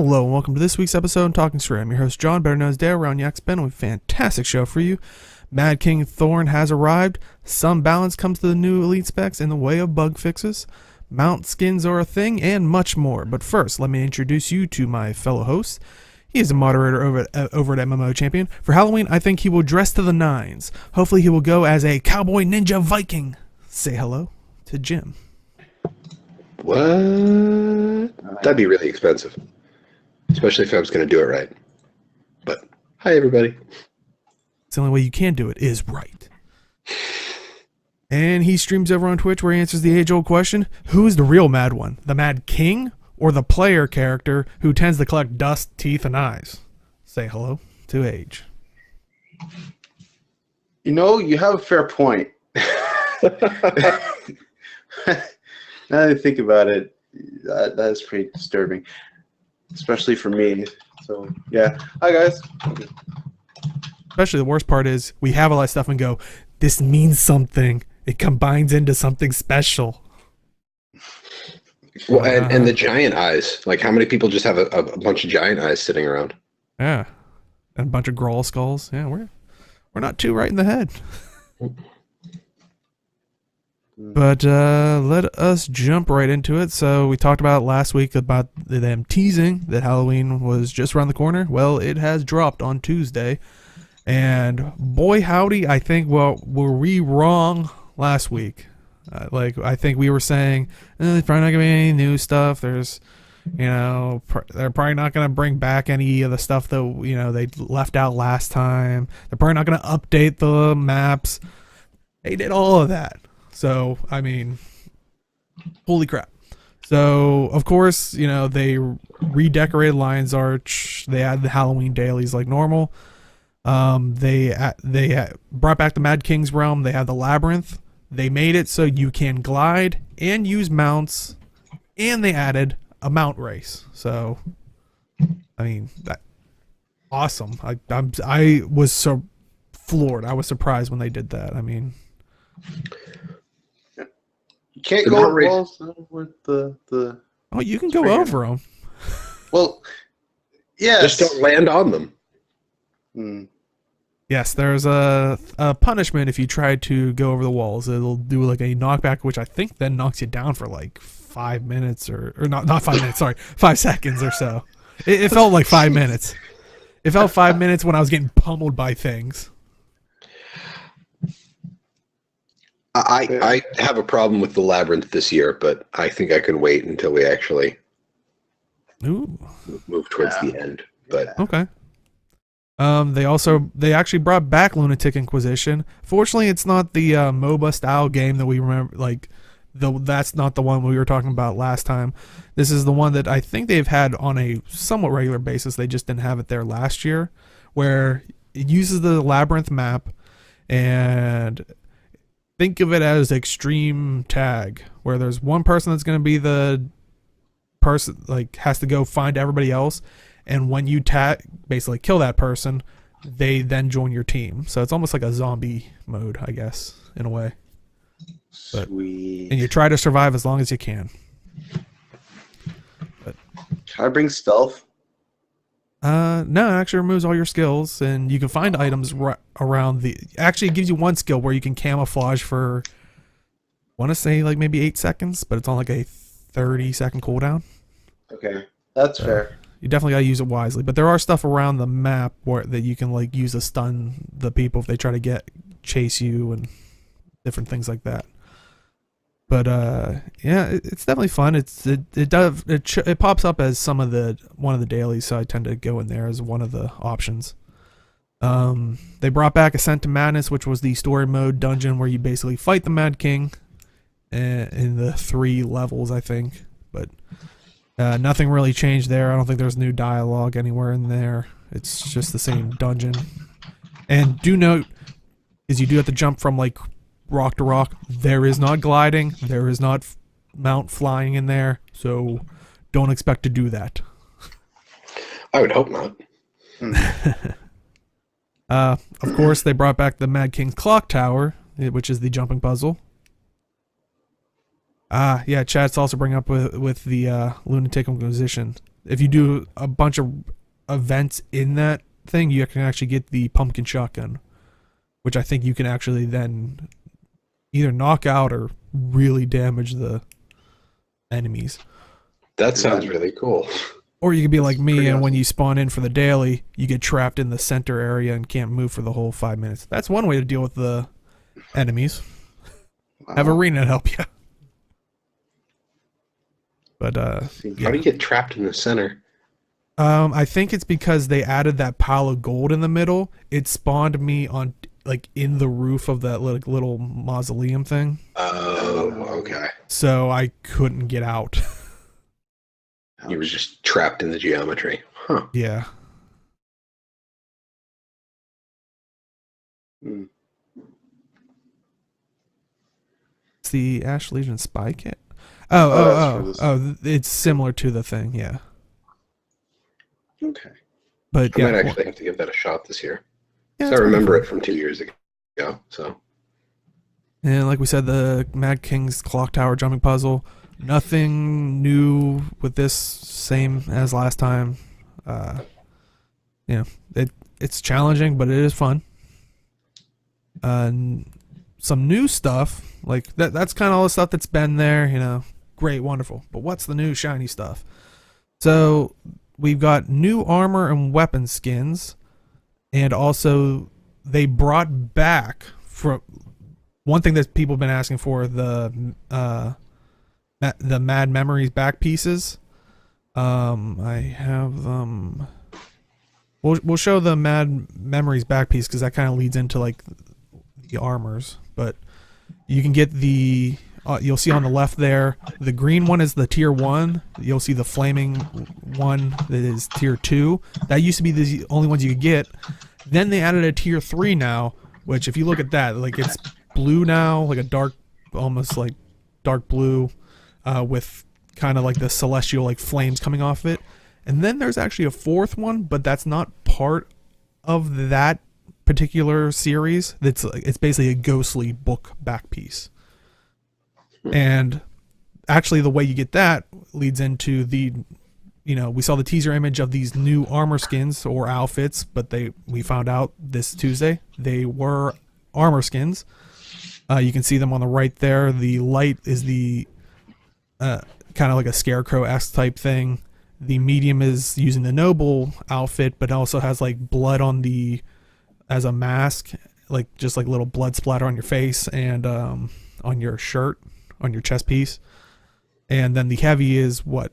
Hello and welcome to this week's episode of Talking Skritt. I'm your host John, better known as Dale around Yak Spin, with a fantastic show for you. Mad King Thorn has arrived. Some balance comes to the new Elite Specs in the way of bug fixes. Mount skins are a thing, and much more. But first, let me introduce you to my fellow host. He is a moderator over at MMO Champion. For Halloween, I think he will dress to the nines. Hopefully he will go as a cowboy ninja Viking. Say hello to Jim. What? That'd be really expensive. Especially if I was going to do it right. But, hi everybody. It's the only way you can do it is right. And he streams over on Twitch where he answers the age-old question, who is the real Mad One? The Mad King or the player character who tends to collect dust, teeth, and eyes? Say hello to Age. You know, you have a fair point. Now that I think about it, that is pretty disturbing, especially for me. So, yeah. Hi, guys. Especially the worst part is we have all that stuff and go, this means something. It combines into something special. Well, and the giant eyes. Like, how many people just have a bunch of giant eyes sitting around? Yeah. And a bunch of Grawl skulls. Yeah, we're not too right in the head. But let us jump right into it. So we talked about last week about them teasing that Halloween was just around the corner. Well, it has dropped on Tuesday. And boy howdy, I think, well, were we wrong last week? I think we were saying, there's probably not going to be any new stuff. There's, they're probably not going to bring back any of the stuff that, they left out last time. They're probably not going to update the maps. They did all of that. So, I mean, holy crap. So, of course, they redecorated Lion's Arch. They added the Halloween dailies like normal. They brought back the Mad King's Realm. They had the Labyrinth. They made it so you can glide and use mounts. And they added a mount race. So, I mean, that awesome. I was so floored. I was surprised when they did that. I mean... You can't go over walls with the... Oh, you can go over them. Well, yes. Just don't land on them. Hmm. Yes, there's a punishment if you try to go over the walls. It'll do like a knockback, which I think then knocks you down for like 5 minutes or not 5 minutes, sorry, 5 seconds or so. It felt like 5 minutes. It felt 5 minutes when I was getting pummeled by things. I have a problem with the Labyrinth this year, but I think I can wait until we actually move towards the end. But okay. They actually brought back Lunatic Inquisition. Fortunately, it's not the MOBA style game that we remember. That's not the one we were talking about last time. This is the one that I think they've had on a somewhat regular basis. They just didn't have it there last year, where it uses the Labyrinth map, and think of it as extreme tag, where there's one person that's going to be the person, has to go find everybody else. And when you basically kill that person, they then join your team. So it's almost like a zombie mode, I guess, in a way. Sweet. And you try to survive as long as you can. But, can I bring stealth? no, it actually removes all your skills, and you can find items around the... Actually, it gives you one skill where you can camouflage for, I want to say, maybe 8 seconds, but it's on a 30-second cooldown. Okay, that's fair. You definitely gotta use it wisely, but there are stuff around the map that you can use to stun the people if they try to chase you and different things like that. But yeah, it's definitely fun. It pops up as one of the dailies, so I tend to go in there as one of the options. They brought back Ascent to Madness, which was the story mode dungeon where you basically fight the Mad King in the 3 levels, I think. But nothing really changed there. I don't think there's new dialogue anywhere in there. It's just the same dungeon. And do note, is you do have to jump from rock to rock. There is not gliding. There is not mount flying in there. So don't expect to do that. I would hope not. Of course, they brought back the Mad King's Clock Tower, which is the jumping puzzle. Yeah, chat's also bring up with the Lunatic Inquisition. if you do a bunch of events in that thing, you can actually get the pumpkin shotgun, which I think you can actually then either knock out or really damage the enemies. That sounds really cool. Or you could be like me, pretty and when awesome. you spawn in for the daily, you get trapped in the center area and can't move for the whole 5 minutes. That's one way to deal with the enemies. Have Wow. Arena help you. But How do you get trapped in the center? I think it's because they added that pile of gold in the middle. It spawned me on like in the roof of that little mausoleum thing, Oh, okay. so I couldn't get out. You were just trapped in the geometry. Huh. Yeah. Hmm. It's the Ash Legion spy kit. that's for It's similar to the thing, yeah. Okay. But I yeah, might actually have to give that a shot this year. yeah, So it's I pretty remember fun. it from 2 years ago. So And like we said, the Mad King's Clock Tower jumping puzzle. Nothing new with this, same as last time. It's challenging, but it is fun. Some new stuff, like that's kind of all the stuff that's been there, great, wonderful. But what's the new shiny stuff? So we've got new armor and weapon skins, and also they brought back from one thing that people have been asking for, the Mad Memories back pieces. I have them. We'll show the Mad Memories back piece because that kind of leads into like the armors. But you can get the. You'll see on the left there, the green one is the tier 1. You'll see the flaming one that is tier 2. That used to be the only ones you could get. Then they added a tier 3 now, which if you look at that, like it's blue now, like a dark, almost like dark blue, with kind of like the celestial like flames coming off it. And then there's actually a 4th one, but that's not part of that particular series. It's basically a ghostly book back piece. And actually the way you get that leads into we saw the teaser image of these new armor skins or outfits, but we found out this Tuesday they were armor skins. You can see them on the right there. The light is the kind of like a scarecrow-esque type thing. The medium is using the noble outfit, but also has like blood on as a mask, like just like little blood splatter on your face and on your shirt, on your chest piece. And then the heavy is what?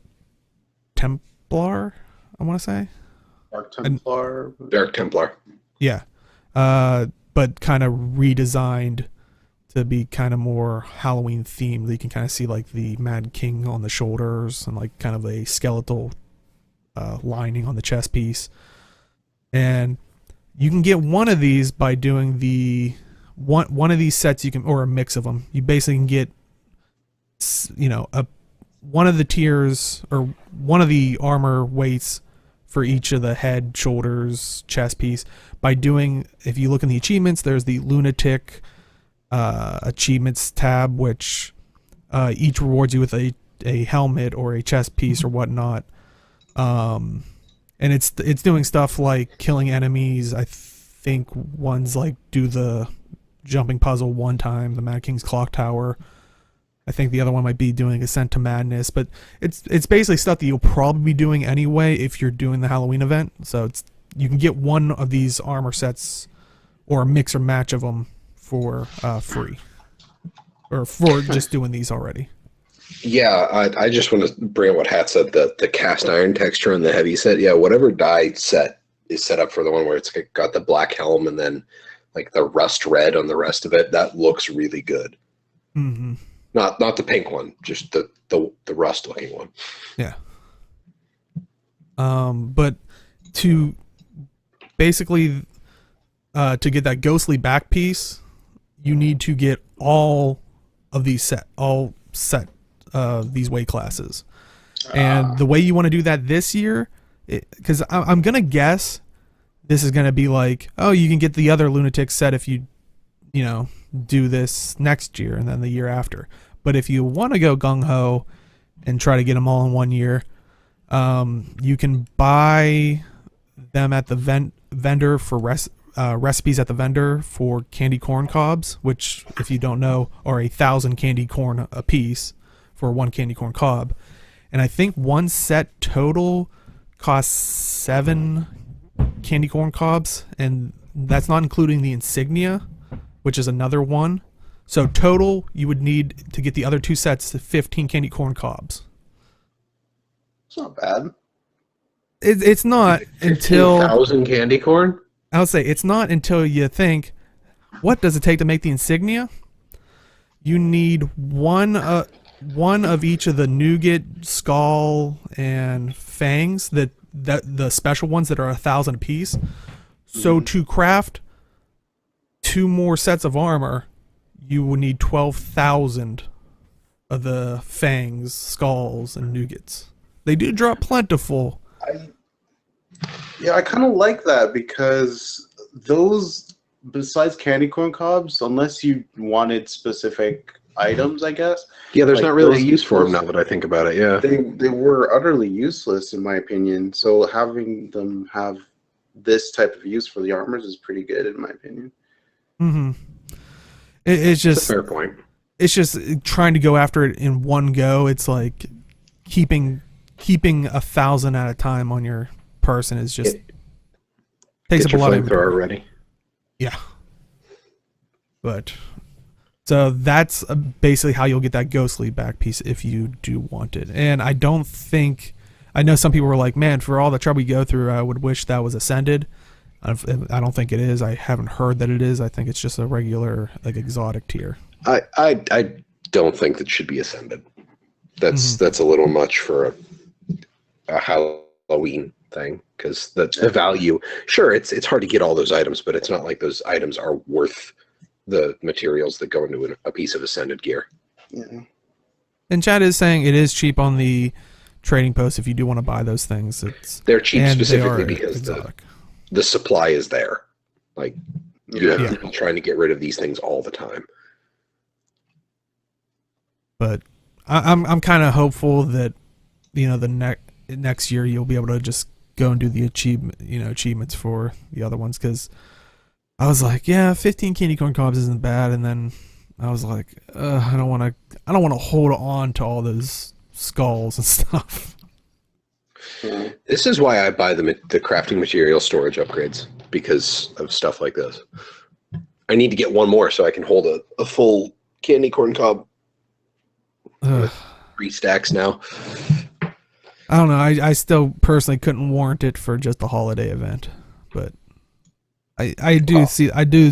Templar, I want to say. Dark Templar. Yeah. But kind of redesigned to be kind of more Halloween themed. You can kind of see like the Mad King on the shoulders and like kind of a skeletal lining on the chest piece. And you can get one of these by doing the one of these sets. You can, or a mix of them. You basically can get one of the tiers or one of the armor weights for each of the head, shoulders, chest piece by doing, if you look in the achievements, there's the lunatic achievements tab, which each rewards you with a helmet or a chest piece or whatnot. And it's doing stuff like killing enemies. I think one's like do the jumping puzzle one time, the Mad King's Clock Tower. I think the other one might be doing Ascent to Madness, but it's basically stuff that you'll probably be doing anyway if you're doing the Halloween event. So you can get one of these armor sets or a mix or match of them for free, or for just doing these already. Yeah, I just want to bring up what Hat said, the cast iron texture on the heavy set. Yeah, whatever dye set is set up for the one where it's got the black helm and then like the rust red on the rest of it, that looks really good. Mm-hmm. Not the pink one, just the rust looking one. Yeah. But to basically to get that ghostly back piece, you need to get all of these these weight classes. And the way you want to do that this year, because I'm gonna guess this is gonna be like, oh, you can get the other lunatic set if you do this next year and then the year after. But if you want to go gung-ho and try to get them all in 1 year, You can buy them at the vendor for recipes at the vendor for candy corn cobs, which, if you don't know, are 1,000 candy corn a piece for one candy corn cob. And I think one set total costs 7 candy corn cobs, and that's not including the insignia, which is another one. So total, you would need to get the other 2 sets to 15 candy corn cobs. It's not bad. It's not until 1,000 candy corn. I would say it's not until you think, what does it take to make the insignia? You need one of each of the nougat, skull, and fangs, that the special ones that are 1,000 apiece. So to craft 2 more sets of armor, you would need 12,000 of the fangs, skulls, and nougats. They do drop plentiful. I kind of like that, because those, besides candy corn cobs, unless you wanted specific items, I guess. Yeah, there's like not really a those- use for them now that I think about it. Yeah. They were utterly useless in my opinion. So having them have this type of use for the armors is pretty good in my opinion. Mm-hmm. It's That's just a fair point. it's just trying to go after it in one go. It's like keeping 1,000 at a time on your person is just takes Get up a your lot of flamethrower inventory. ready. Yeah. But so that's basically how you'll get that ghostly back piece if you do want it. And I don't think, I know some people were like, man, for all the trouble you go through, I would wish that was ascended. I don't think it is. I haven't heard that it is. I think it's just a regular, like, exotic tier. I don't think that should be ascended. That's a little much for a Halloween thing, because the value, sure, it's hard to get all those items, but it's not like those items are worth the materials that go into a piece of ascended gear. Yeah. And Chad is saying it is cheap on the trading post if you do want to buy those things. They're cheap and specifically they are because exotic. the supply is there. Like, you have Yeah. people trying to get rid of these things all the time. But I'm kind of hopeful that, you know, the next year you'll be able to just go and do the achievements for the other ones, because I was like, yeah, 15 candy corn cobs isn't bad, and then I was like, I don't want to hold on to all those skulls and stuff. This is why I buy the crafting material storage upgrades, because of stuff like this. I need to get one more so I can hold a full candy corn cob. Ugh. 3 stacks now. I don't know. I still personally couldn't warrant it for just a holiday event, but I do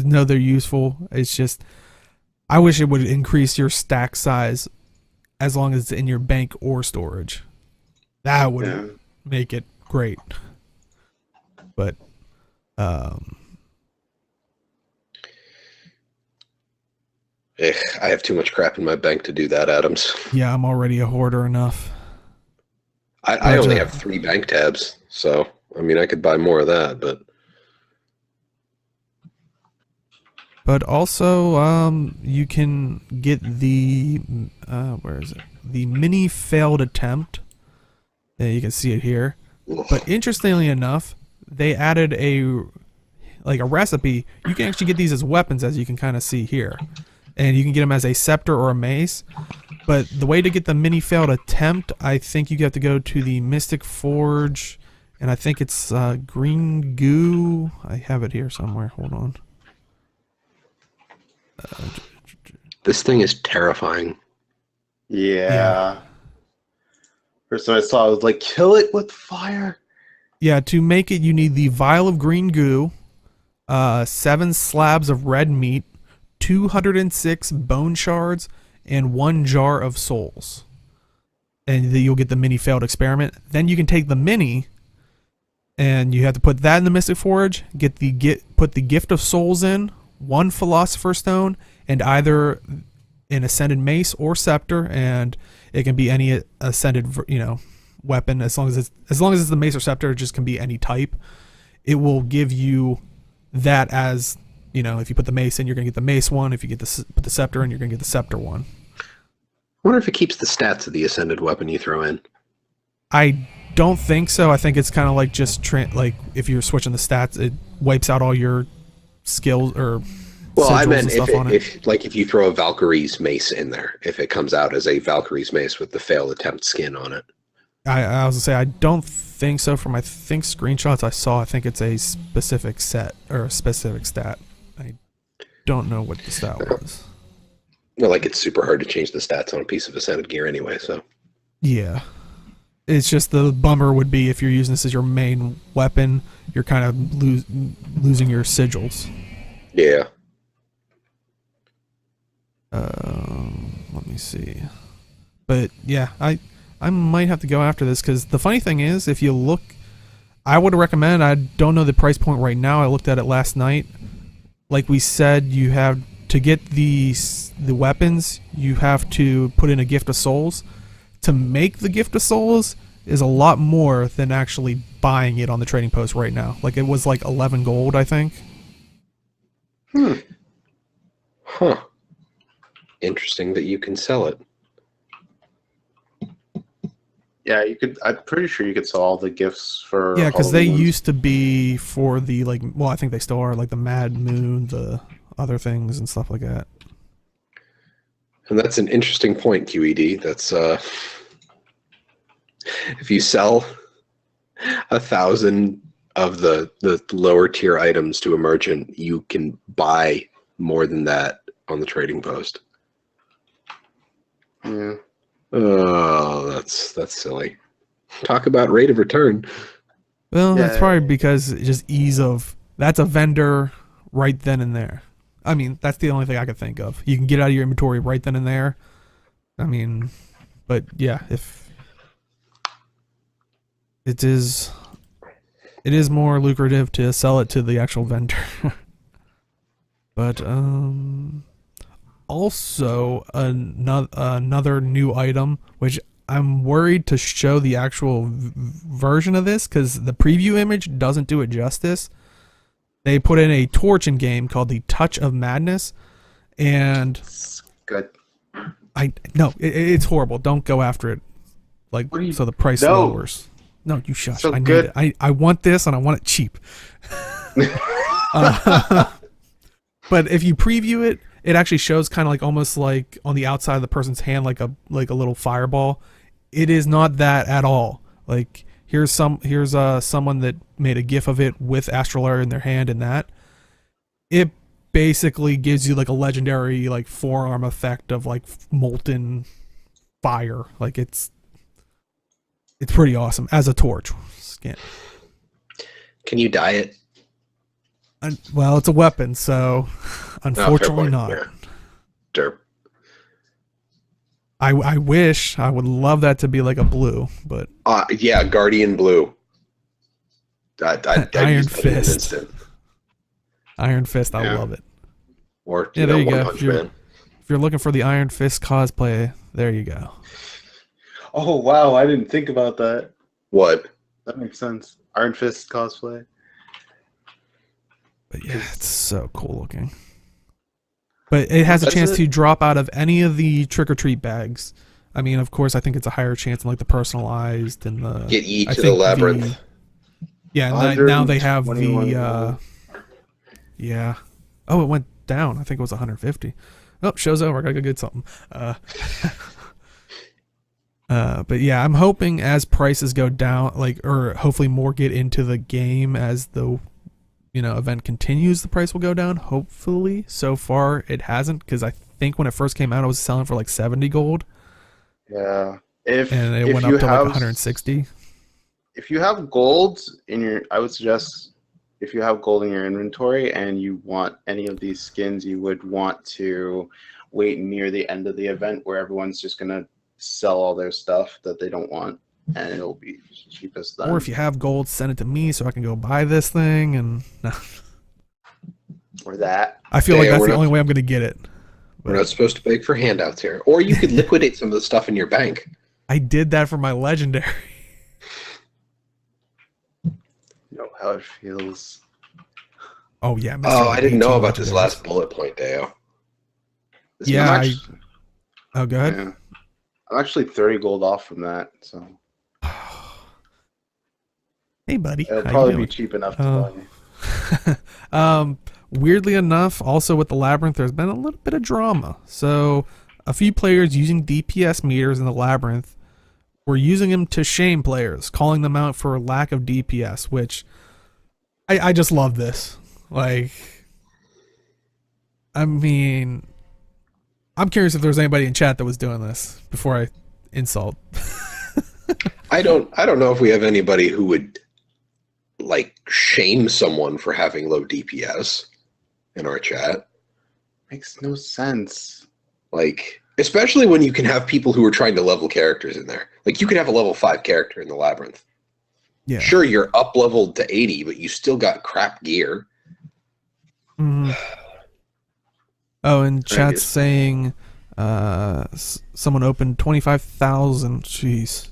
know they're useful. It's just, I wish it would increase your stack size as long as it's in your bank or storage. That would make it great. But I have too much crap in my bank to do that, Adams. yeah, I'm already a hoarder enough. I only have 3 bank tabs, so I mean I could buy more of that, But also, you can get the where is it? The mini failed attempt. Yeah, you can see it here. But interestingly enough, they added a recipe. You can actually get these as weapons, as you can kind of see here, and you can get them as a scepter or a mace. But the way to get the mini failed attempt, I think you have to go to the Mystic Forge, and I think it's green goo. I have it here somewhere. Hold on. this thing is terrifying. Yeah. First time I saw it, I was like, kill it with fire. Yeah, to make it, you need the vial of green goo, 7 slabs of red meat, 206 bone shards, and 1 jar of souls. And then you'll get the mini failed experiment. Then you can take the mini, and you have to put that in the Mystic Forge, put the gift of souls in, 1 philosopher's stone, and either an ascended mace or scepter, and it can be any ascended, weapon, as long as it's the mace or scepter. It just can be any type. It will give you that as, if you put the mace in, you're gonna get the mace one. If you put the scepter in, you're gonna get the scepter one. I wonder if it keeps the stats of the ascended weapon you throw in. I don't think so. I think it's kind of like just like if you're switching the stats, it wipes out all your skills or Well, I sigils meant and stuff on it. if you throw a Valkyrie's mace in there, if it comes out as a Valkyrie's mace with the failed attempt skin on it. I was gonna say I don't think so. From I think screenshots I saw, I think it's a specific set or a specific stat. I don't know what the stat was. Well, like it's super hard to change the stats on a piece of ascended gear anyway. So Yeah, it's just the bummer would be if you're using this as your main weapon, you're kind of losing your sigils. yeah. Let me see. But yeah, I might have to go after this because the funny thing is, if you look, I would recommend. I don't know the price point right now. I looked at it last night. Like we said, you have to get the weapons. You have to put in a gift of souls. To make the gift of souls is a lot more than actually buying it on the trading post right now. Like it was like 11 gold, I think. Huh. Interesting that you can sell it. Yeah, you could. I'm pretty sure you could sell all the gifts for. Yeah, because they Halloween ones. used to be for the like. Well, I think they still are like the Mad Moon, the other things and stuff like that. And that's an interesting point, QED. That's if you sell 1,000 of the lower tier items to a merchant, you can buy more than that on the trading post. Yeah. Oh, that's silly. Talk about rate of return. Well, Yeah. that's probably because it's just ease of. That's a vendor right then and there. I mean, that's the only thing I could think of. You can get it out of your inventory right then and there. I mean, but yeah, if it is more lucrative to sell it to the actual vendor. But also another new item, which I'm worried to show the actual version of this because the preview image doesn't do it justice. They put in a torch in game called the Touch of Madness, and It's good. it's horrible. Don't go after it. Like What do you- so the price No. lowers. No, you shush. So I need good. it. I want this and I want it cheap. But if you preview it, it actually shows kind of like almost like on the outside of the person's hand, like a little fireball. It is not that at all. Like here's someone that made a gif of it with Astrolaria in their hand, and that it basically gives you like a legendary like forearm effect of like molten fire. Like it's pretty awesome as a torch skin. Can you dye it? Well, it's a weapon, so unfortunately not. Yeah. Derp. I wish. I would love that to be like a blue, but Yeah, Guardian Blue. I'd Iron use that in an Fist. instant. Iron Fist, I Yeah. love it. Or Yeah, there you One go. Punch If you're- Man. If you're looking for the Iron Fist cosplay, there you go. Oh wow, I didn't think about that. What? That makes sense. Iron Fist cosplay. But yeah, it's so cool looking. But it has a That's chance it. to drop out of any of the trick or treat bags. I mean, of course, I think it's a higher chance in like the personalized and the. Get ye I to the think labyrinth. Yeah, and now they have 121 the. Yeah. Oh, it went down. I think it was 150. Oh, show's over. I gotta go get something. But yeah, I'm hoping as prices go down, like, or hopefully more get into the game as the, event continues, the price will go down. Hopefully. So far, it hasn't, because I think when it first came out, it was selling for like 70 gold, Yeah. If and it if went you up to like have 160. if you have gold in your, I would suggest if you have gold in your inventory and you want any of these skins, you would want to wait near the end of the event where everyone's just gonna sell all their stuff that they don't want, and it'll be cheapest then. Or if you have gold, send it to me so I can go buy this thing. And Or that. I feel Yeah, like that's we're the not- only way I'm going to get it. We're not supposed to beg for handouts here. Or you could liquidate some of the stuff in your bank. I did that for my legendary. You know how it feels. Oh yeah. Mr. Oh, I didn't know 18 about this legendaries. last bullet point, Deo. This Yeah, I'm much? actually, Oh, go ahead. yeah. I'm actually 30 gold off from that, so Hey, buddy. It'll How probably you be doing? cheap enough to buy. Weirdly enough, also with the Labyrinth, there's been a little bit of drama. So, a few players using DPS meters in the Labyrinth were using them to shame players, calling them out for lack of DPS, which I just love this. Like, I mean, I'm curious if there's anybody in chat that was doing this before I insult. I don't know if we have anybody who would like shame someone for having low DPS in our chat. Makes no sense. Like, especially when you can have people who are trying to level characters in there. Like, you could have a level 5 character in the Labyrinth. Yeah. Sure, you're up leveled to 80, but you still got crap gear. Mm. Oh, and chat's saying someone opened 25,000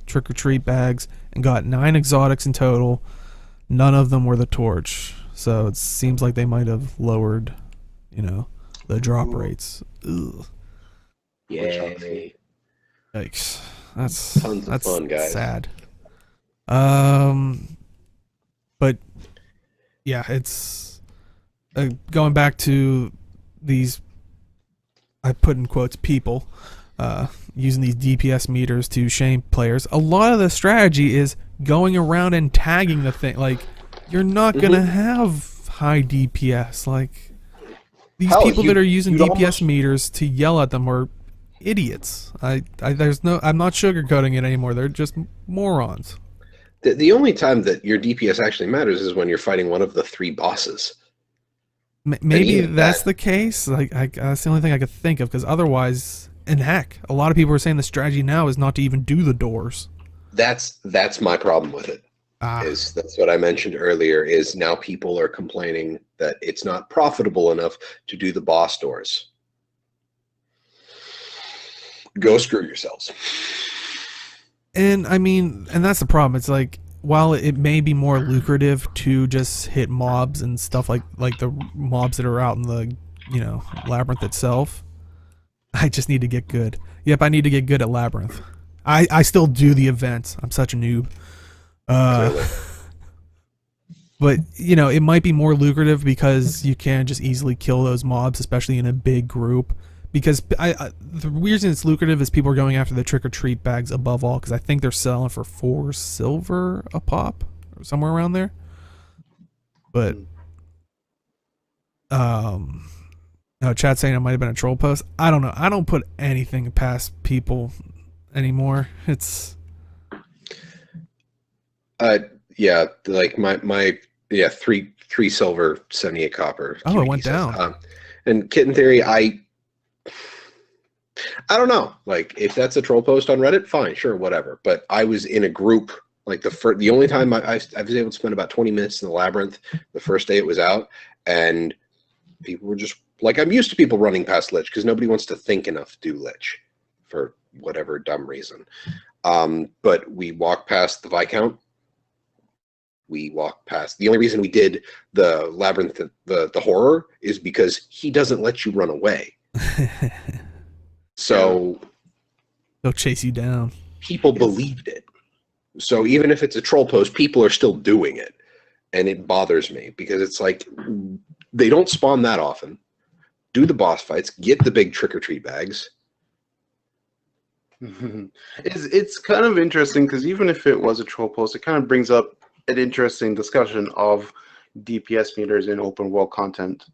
trick-or-treat bags and got 9 exotics in total. None of them were the torch. So it seems like they might have lowered, the drop rates. Ugh. Yay. Yikes. That's Tons of fun, guys. Sad. But yeah, it's going back to these, I put in quotes, people using these DPS meters to shame players. A lot of the strategy is going around and tagging the thing. Like, you're not gonna have high DPS. Like, these people that are using DPS meters to yell at them are idiots. I'm not sugarcoating it anymore. They're just morons. The only time that your DPS actually matters is when you're fighting one of the 3 bosses. Maybe that's the case. Like, that's the only thing I could think of, because otherwise, and heck, a lot of people are saying the strategy now is not to even do the doors. That's my problem with it. That's what I mentioned earlier, is now people are complaining that it's not profitable enough to do the boss doors. Go screw yourselves. And I mean, and that's the problem. It's like, while it may be more lucrative to just hit mobs and stuff like the mobs that are out in the, Labyrinth itself, I just need to get good. Yep, I need to get good at Labyrinth. I still do the events. I'm such a noob. But, it might be more lucrative because you can just easily kill those mobs, especially in a big group. Because the reason it's lucrative is people are going after the trick-or-treat bags above all, because I think they're selling for 4 silver a pop, or somewhere around there. But, chat saying it might have been a troll post. I don't know. I don't put anything past people anymore. It's... yeah, like my 3 silver, 78 copper. Oh, it went down. And Kitten Theory, I don't know. Like, if that's a troll post on Reddit, fine, sure, whatever. But I was in a group, like the only time I was able to spend about 20 minutes in the Labyrinth the first day it was out, and people were just like, I'm used to people running past Lich because nobody wants to think enough to do Lich for whatever dumb reason. But we walked past the Viscount. We walked past. The only reason we did the Labyrinth, the horror, is because he doesn't let you run away. So they'll chase you down. People believed it. So even if it's a troll post, people are still doing it. And it bothers me because it's like, they don't spawn that often. Do the boss fights, get the big trick-or-treat bags. It's kind of interesting because even if it was a troll post, it kind of brings up an interesting discussion of DPS meters in open world content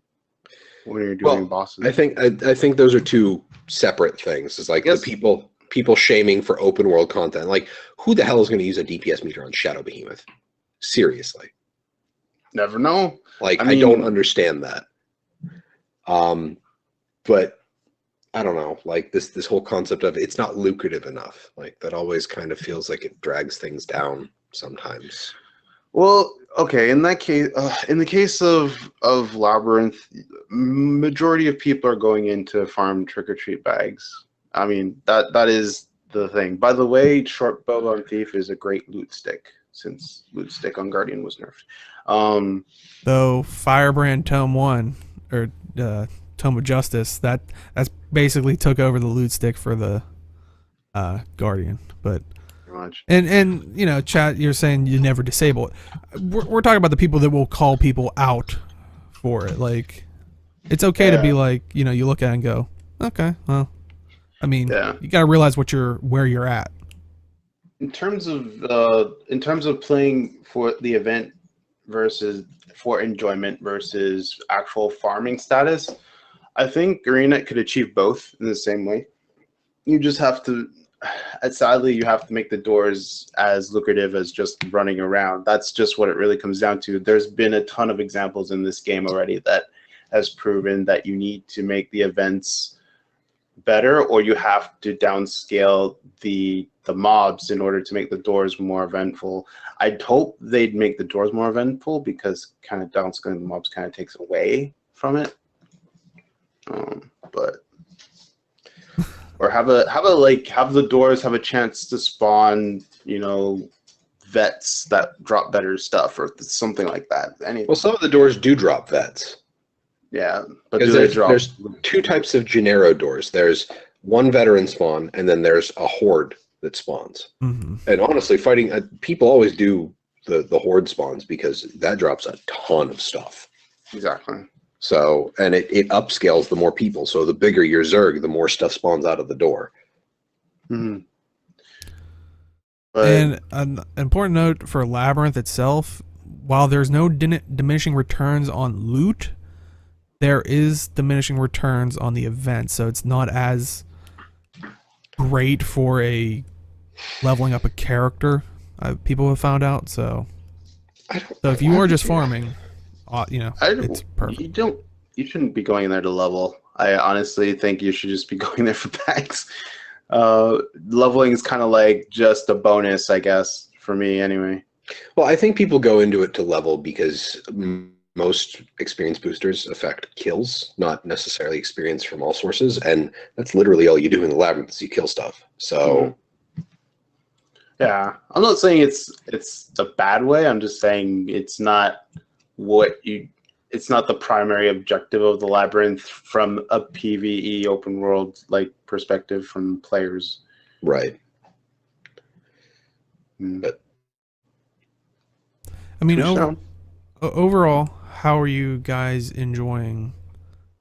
when you're doing bosses. I think those are 2 separate things. It's like the people shaming for open world content. Like, who the hell is going to use a DPS meter on Shadow Behemoth? Seriously. Never know. Like, I don't understand that. But I don't know. Like, this whole concept of it's not lucrative enough. Like, that always kind of feels like it drags things down sometimes. Well, okay. In that case, in the case of Labyrinth, majority of people are going in to farm trick-or-treat bags. I mean, that is the thing. By the way, Short Bow on Thief is a great loot stick, since loot stick on Guardian was nerfed. Though Firebrand Tome 1, or Tome of Justice, that's basically took over the loot stick for the Guardian. But pretty much. And you know, chat, you're saying you never disable it. We're talking about the people that will call people out for it. Like, it's okay to be like, you know, you look at it and go, okay, well, I mean, you got to realize where you're at. In terms of playing for the event versus for enjoyment versus actual farming status, I think Arena could achieve both in the same way. You just have to, sadly, you have to make the doors as lucrative as just running around. That's just what it really comes down to. There's been a ton of examples in this game already that has proven that you need to make the events better, or you have to downscale the mobs in order to make the doors more eventful. I'd hope they'd make the doors more eventful, because kind of downscaling the mobs kind of takes away from it. But or have the doors have a chance to spawn, you know, vets that drop better stuff or something like that. Well, some of the doors do drop vets. Yeah, but there's two types of Gennaro doors. There's one veteran spawn, and then there's a horde that spawns. Mm-hmm. And honestly, fighting people always do the horde spawns, because that drops a ton of stuff. Exactly. So, and it upscales the more people. So the bigger your Zerg, the more stuff spawns out of the door. Mm-hmm. And an important note for Labyrinth itself: while there's no diminishing returns on loot, there is diminishing returns on the event, so it's not as great for a leveling up a character. People have found out. So if you are just farming, you know, it's perfect. You shouldn't be going in there to level. I honestly think you should just be going there for packs. Leveling is kind of like just a bonus, I guess, for me anyway. Well, I think people go into it to level because most experience boosters affect kills, not necessarily experience from all sources, and that's literally all you do in the Labyrinth is you kill stuff. So yeah, I'm not saying it's a bad way. I'm just saying it's not the primary objective of the Labyrinth from a PvE open world like perspective from players. Right. But I mean, overall, how are you guys enjoying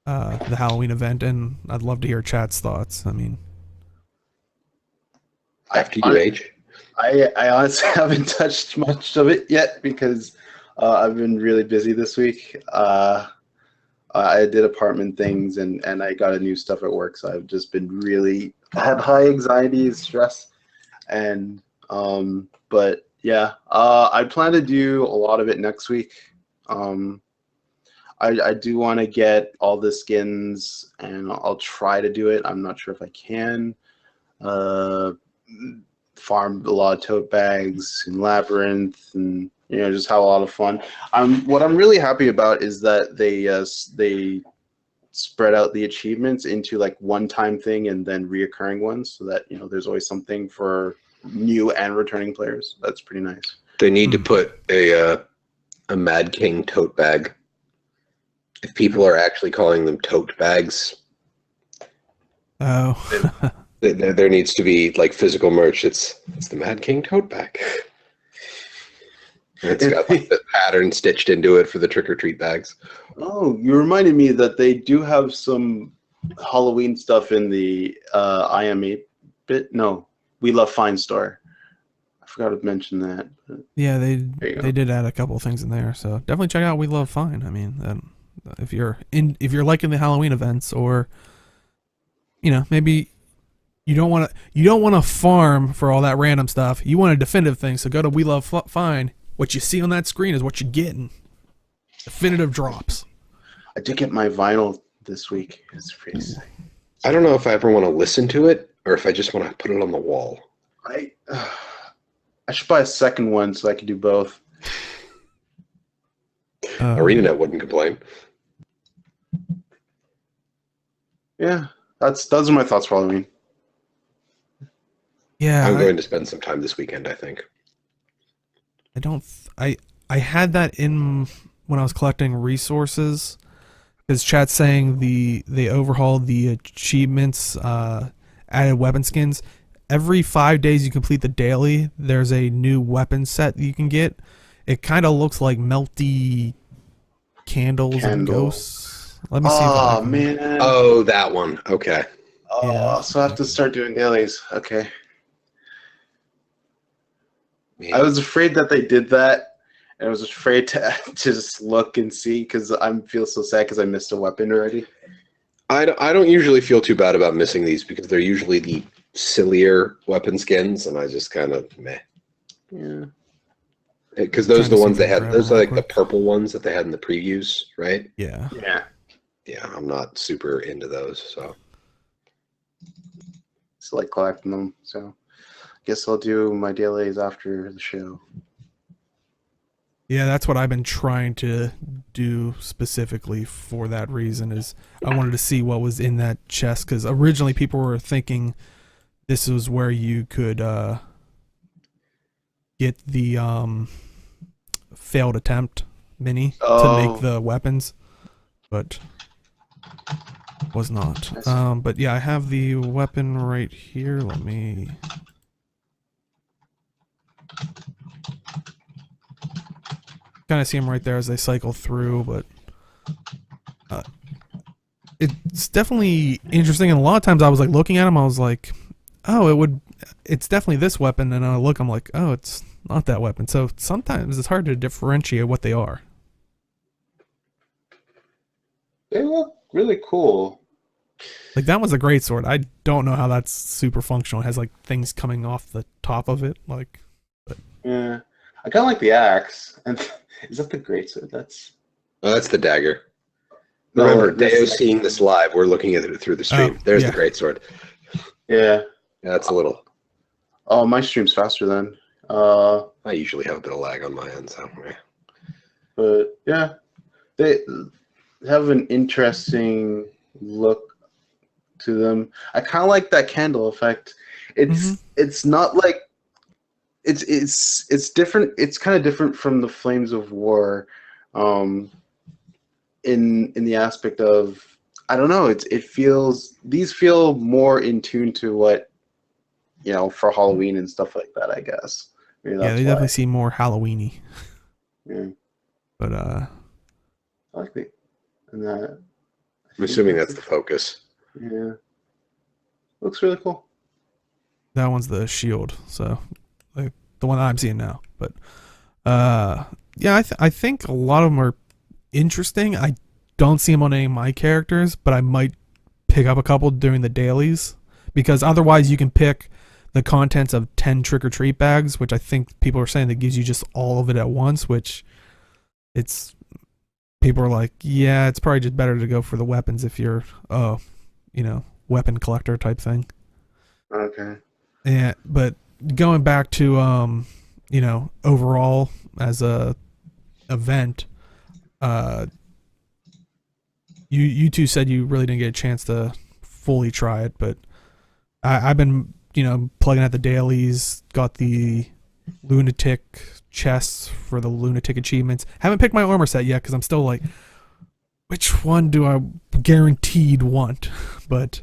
the Halloween event? And I'd love to hear chat's thoughts. I mean, after you age, I honestly haven't touched much of it yet because I've been really busy this week. I did apartment things and I got a new stuff at work, so I've just been I had high anxiety, stress, and but yeah, I plan to do a lot of it next week. I do want to get all the skins, and I'll try to do it. I'm not sure if I can. Farm a lot of tote bags in Labyrinth, and just have a lot of fun. What I'm really happy about is that they spread out the achievements into like one-time thing and then reoccurring ones, so that there's always something for new and returning players. That's pretty nice. They need to put a Mad King tote bag. If people are actually calling them tote bags, there needs to be like physical merch. It's the Mad King tote bag. And it's got like the pattern stitched into it for the trick or treat bags. Oh, you reminded me that they do have some Halloween stuff in the We Love Fine store. I forgot to mention that. Yeah, they did add a couple of things in there, so definitely check out We Love Fine. I mean, if you're liking the Halloween events, or maybe you don't want to farm for all that random stuff. You want a definitive thing, so go to We Love Fine. What you see on that screen is what you're getting. Definitive drops. I did get my vinyl this week. It's pretty sick. I don't know if I ever want to listen to it or if I just want to put it on the wall. I should buy a second one so I can do both. ArenaNet wouldn't complain. Yeah, those are my thoughts for Halloween. Yeah, I'm going to spend some time this weekend, I think. I had that in when I was collecting resources, because chat's saying they overhauled the achievements, added weapon skins. every 5 days you complete the daily, there's a new weapon set you can get. It kind of looks like melty candles and ghosts. Let me see if I Oh can. man. Oh, that one. Okay. Oh, Yeah. so I have to start doing dailies. Okay. Man. I was afraid that they did that, and I was afraid to just look and see because I feel so sad because I missed a weapon already. I don't usually feel too bad about missing these because they're usually the sillier weapon skins, and I just kind of meh. Yeah. Because those are the ones they had. Those are like the quick. purple ones that they had in the previews, right? Yeah. Yeah. Yeah, I'm not super into those. So Just like collecting them. So I guess I'll do my dailies after the show. Yeah, that's what I've been trying to do specifically for that reason. Is I wanted to see what was in that chest because originally people were thinking this was where you could get the failed attempt mini to make the weapons, but was not. But yeah, I have the weapon right here. Let me. Kind of see them right there as they cycle through, but it's definitely interesting. And a lot of times I was like looking at them, I was like, oh, it's definitely this weapon. And I look, I'm like, oh, it's not that weapon. So sometimes it's hard to differentiate what they are. They look really cool. Like that one's a great sword. I don't know how that's super functional. It has like things coming off the top of it. Like, Yeah. I kind of like the axe. And is that the greatsword? That's that's the dagger. No, Remember, this- Deo's seeing this live. We're looking at it through the stream. There's the greatsword. yeah. Yeah, that's a little. Oh, my stream's faster then. I usually have a bit of lag on my end, so. Yeah. But yeah, they have an interesting look to them. I kind of like that candle effect. It's not like it's different. It's kind of different from the Flames of War, in the aspect of I don't know. These feel more in tune to what for Halloween and stuff like that. I guess. Maybe yeah, they definitely seem more Halloweeny. Yeah. But I like it. And that. I'm assuming that's the focus. Yeah. Looks really cool. that one's the shield. So, like the one I'm seeing now. But yeah, I think a lot of them are interesting. I don't see them on any of my characters, but I might pick up a couple during the dailies because otherwise you can pick the contents of 10 trick-or-treat bags, which I think people are saying that gives you just all of it at once, which people are like, yeah, it's probably just better to go for the weapons if you're weapon collector type thing. Okay. Yeah, but going back to overall as a event, you two said you really didn't get a chance to fully try it, but I've been plugging at the dailies, got the lunatic chests for the lunatic achievements. Haven't picked my armor set yet because I'm still like, which one do I guaranteed want? But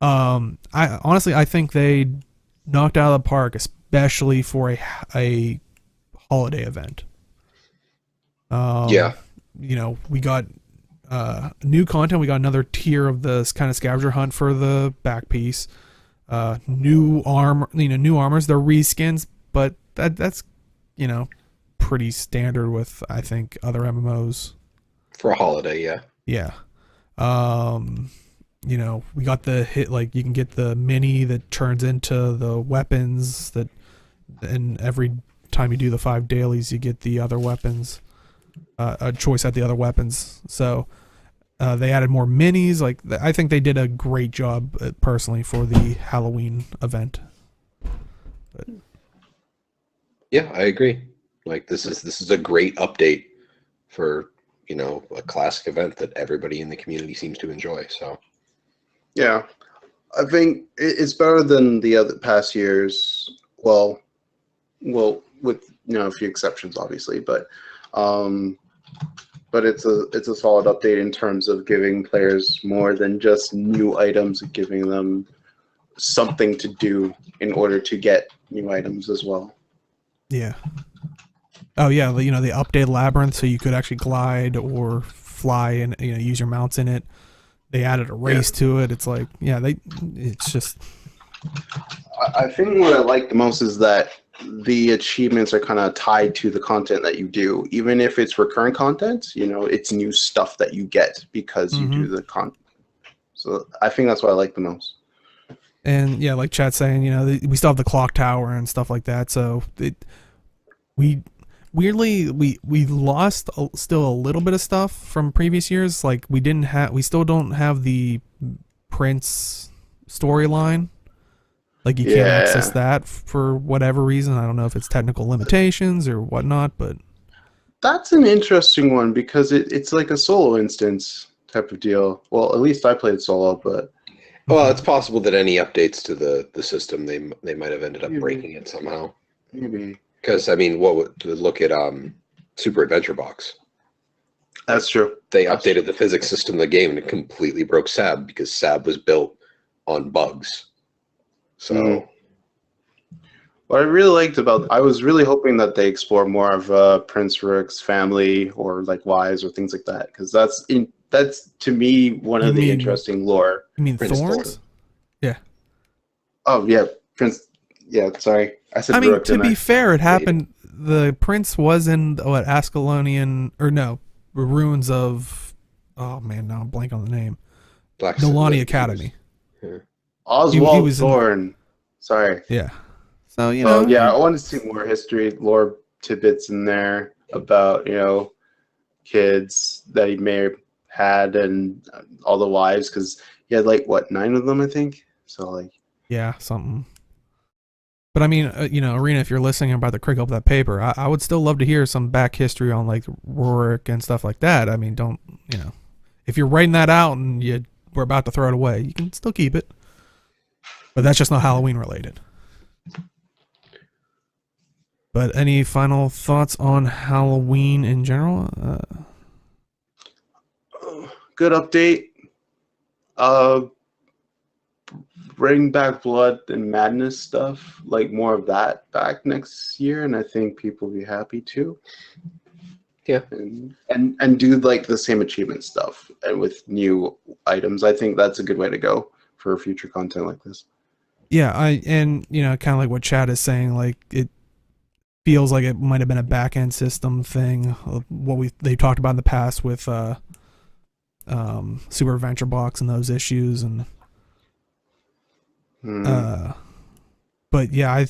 I think they knocked out of the park, especially for a holiday event. Yeah. We got new content. We got another tier of this kind of scavenger hunt for the back piece. New armor, new armors. They're reskins, but that's pretty standard with I think other MMOs. For a holiday, yeah. Yeah. We got the hit, like you can get the mini that turns into the weapons that, and every time you do the 5 dailies, you get the other weapons, a choice at the other weapons. So they added more minis. Like I think they did a great job personally for the Halloween event. But. Yeah, I agree. Like this is a great update for a classic event that everybody in the community seems to enjoy. So yeah, I think it's better than the other past years. Well, with a few exceptions, obviously, but it's a solid update in terms of giving players more than just new items, giving them something to do in order to get new items as well. Yeah. Oh yeah, the updated labyrinth, so you could actually glide or fly and use your mounts in it. They added a race to it. It's like, it's just. I think what I like the most is that the achievements are kind of tied to the content that you do. Even if it's recurrent content, it's new stuff that you get because you do the content. So I think that's what I like the most. And yeah, like Chad's saying, we still have the clock tower and stuff like that. So we lost still a little bit of stuff from previous years. Like we still don't have the Prince storyline. Like you can't access that for whatever reason. I don't know if it's technical limitations or whatnot, but that's an interesting one because it's like a solo instance type of deal. Well, at least I played solo, but well, it's possible that any updates to the system they might have ended up breaking it somehow. Maybe because look at Super Adventure Box. That's true. They updated the physics system of the game and it completely broke SAB because SAB was built on bugs. So, what I really liked I was really hoping that they explore more of Prince Rook's family or like wives or things like that, because that's to me one of the interesting lore. You mean Prince Thorns? Yeah. Oh yeah, Prince. Yeah, sorry, I said. Rook, to be fair, it happened. The prince was in Ascalonian ruins of. Oh man, now I'm blank on the name. Nolani Academy. Oswald he was Thorne. Sorry. Yeah. So yeah, I want to see more history, lore tidbits in there about kids that he may have had and all the wives, because he had 9 of them, I think. So something. But I mean, Arena, if you're listening, I'm about to crick up that paper. I would still love to hear some back history on Rorik and stuff like that. I mean, don't if you're writing that out and we're about to throw it away, you can still keep it. But that's just not Halloween related. But any final thoughts on Halloween in general? Good update. Bring back Blood and Madness stuff, more of that back next year, and I think people will be happy too. Yeah, and do the same achievement stuff and with new items. I think that's a good way to go for future content like this. Yeah, kind of like what Chad is saying, it feels like it might have been a back end system thing. What they talked about in the past with Super Adventure Box and those issues, and but yeah,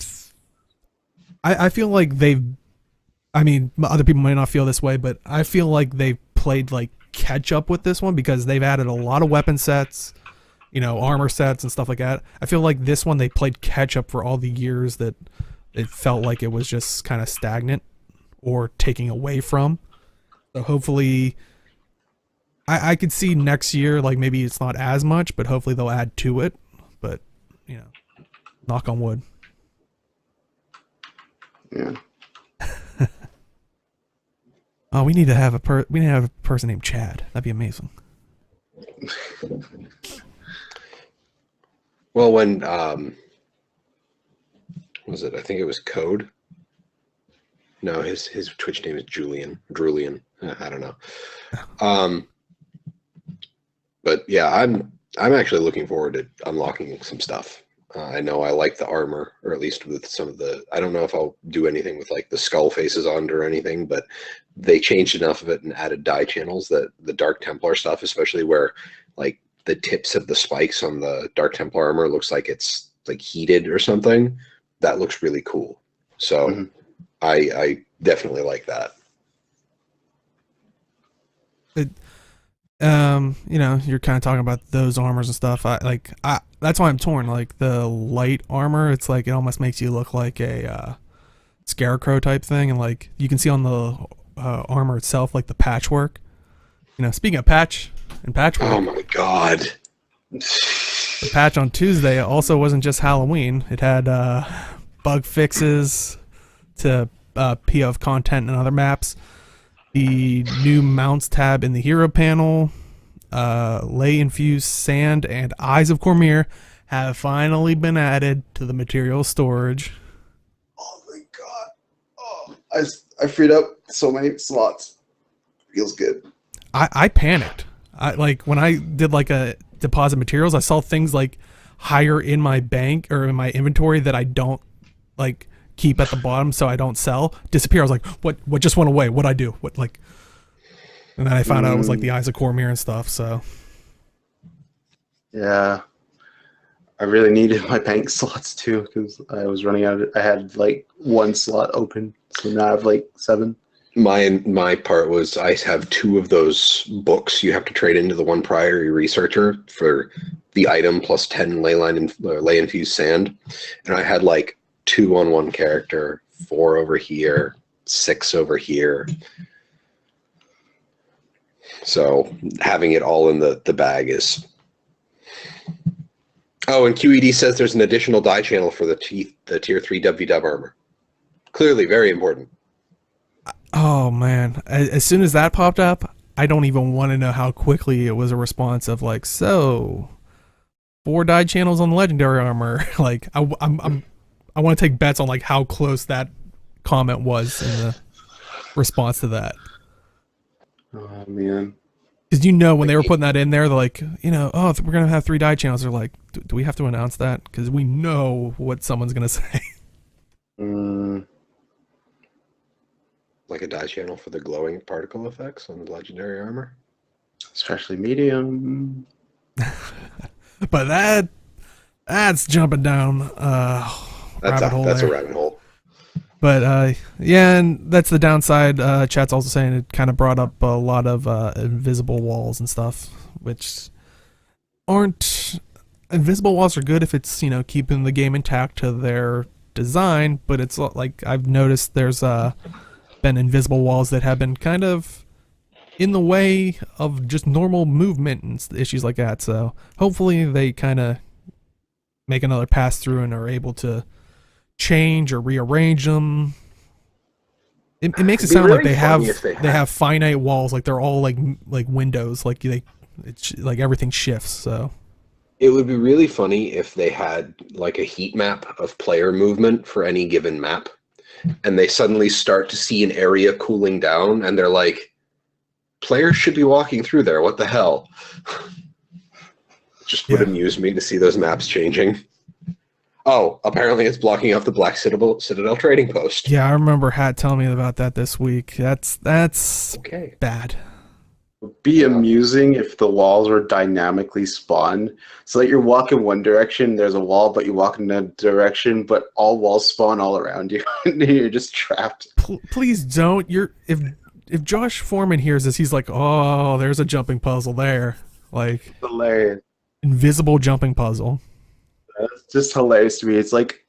I feel like they've. I mean, other people might not feel this way, but I feel like they played catch up with this one because they've added a lot of weapon sets. Armor sets and stuff like that. I feel like this one they played catch up for all the years that it felt like it was just kind of stagnant or taking away from. So hopefully, I could see next year, maybe it's not as much, but hopefully they'll add to it. But, knock on wood. Yeah. Oh, we need to have a person named Chad. That'd be amazing. Well, when was it? I think it was Code. No, his Twitch name is Julian. I don't know. But yeah, I'm actually looking forward to unlocking some stuff. I know I like the armor, or at least with some of the. I don't know if I'll do anything with the skull faces on it or anything, but they changed enough of it and added dye channels that the Dark Templar stuff, especially where the tips of the spikes on the Dark Templar armor looks like it's heated or something. That looks really cool. So I definitely like that. You're kind of talking about those armors and stuff. That's why I'm torn. The light armor, it's it almost makes you look like a scarecrow type thing, and you can see on the armor itself, the patchwork. Speaking of patchwork. Oh my god. The patch on Tuesday also wasn't just Halloween. It had bug fixes to PF content and other maps. The new mounts tab in the hero panel, lay infused sand and eyes of Cormyr have finally been added to the material storage. Oh my god. Oh, I freed up so many slots. Feels good. I panicked. When I did like a deposit materials, I saw things like higher in my bank or in my inventory that I don't like keep at the bottom so I don't sell disappear. I was like, what just went away? What'd I do? What like and then I found out it was like the Eyes of Cormyr and stuff, so Yeah. I really needed my bank slots too because I was running out. I had like 1 slot open, so now I have like 7. My part was I have 2 of those books you have to trade into the one priority researcher for the item plus 10 ley infused sand, and I had like 2 on one character, 4 over here, 6 over here. So having it all in the bag is. Oh, and QED says there's an additional die channel for the tier 3 WW armor. Clearly, very important. oh man, as soon as that popped up, I don't even want to know how quickly it was a response of like, so 4 die channels on the legendary armor. Like I want to take bets on like how close that comment was in the response to that. Oh man. Because when they were putting that in there, they're like, oh, we're gonna have 3 die channels. They're like, do we have to announce that? Because we know what someone's gonna say. Like a die channel for the glowing particle effects on the legendary armor. Especially medium. But that's jumping down That's rabbit hole a there. rabbit hole. But yeah, and that's the downside. Chat's also saying it kind of brought up a lot of invisible walls and stuff, which aren't. Invisible walls are good if it's keeping the game intact to their design, but it's like I've noticed there's been invisible walls that have been kind of in the way of just normal movement and issues like that. So hopefully they kind of make another pass through and are able to change or rearrange them. It makes it sound like they have finite walls, like they're all like windows, like it's like everything shifts. So it would be really funny if they had like a heat map of player movement for any given map, and they suddenly start to see an area cooling down, and they're like, players should be walking through there. What the hell? Just would amuse me to see those maps changing. Oh, apparently it's blocking off the Black Citadel trading post. Yeah, I remember Hat telling me about that this week. That's okay. Bad. It would be amusing if the walls were dynamically spawned. So that you're walking one direction, there's a wall, but you walk in another direction, but all walls spawn all around you, and you're just trapped. Please don't. If Josh Foreman hears this, he's like, oh, there's a jumping puzzle there. Like, Hilarious. Invisible jumping puzzle. That's just hilarious to me. It's like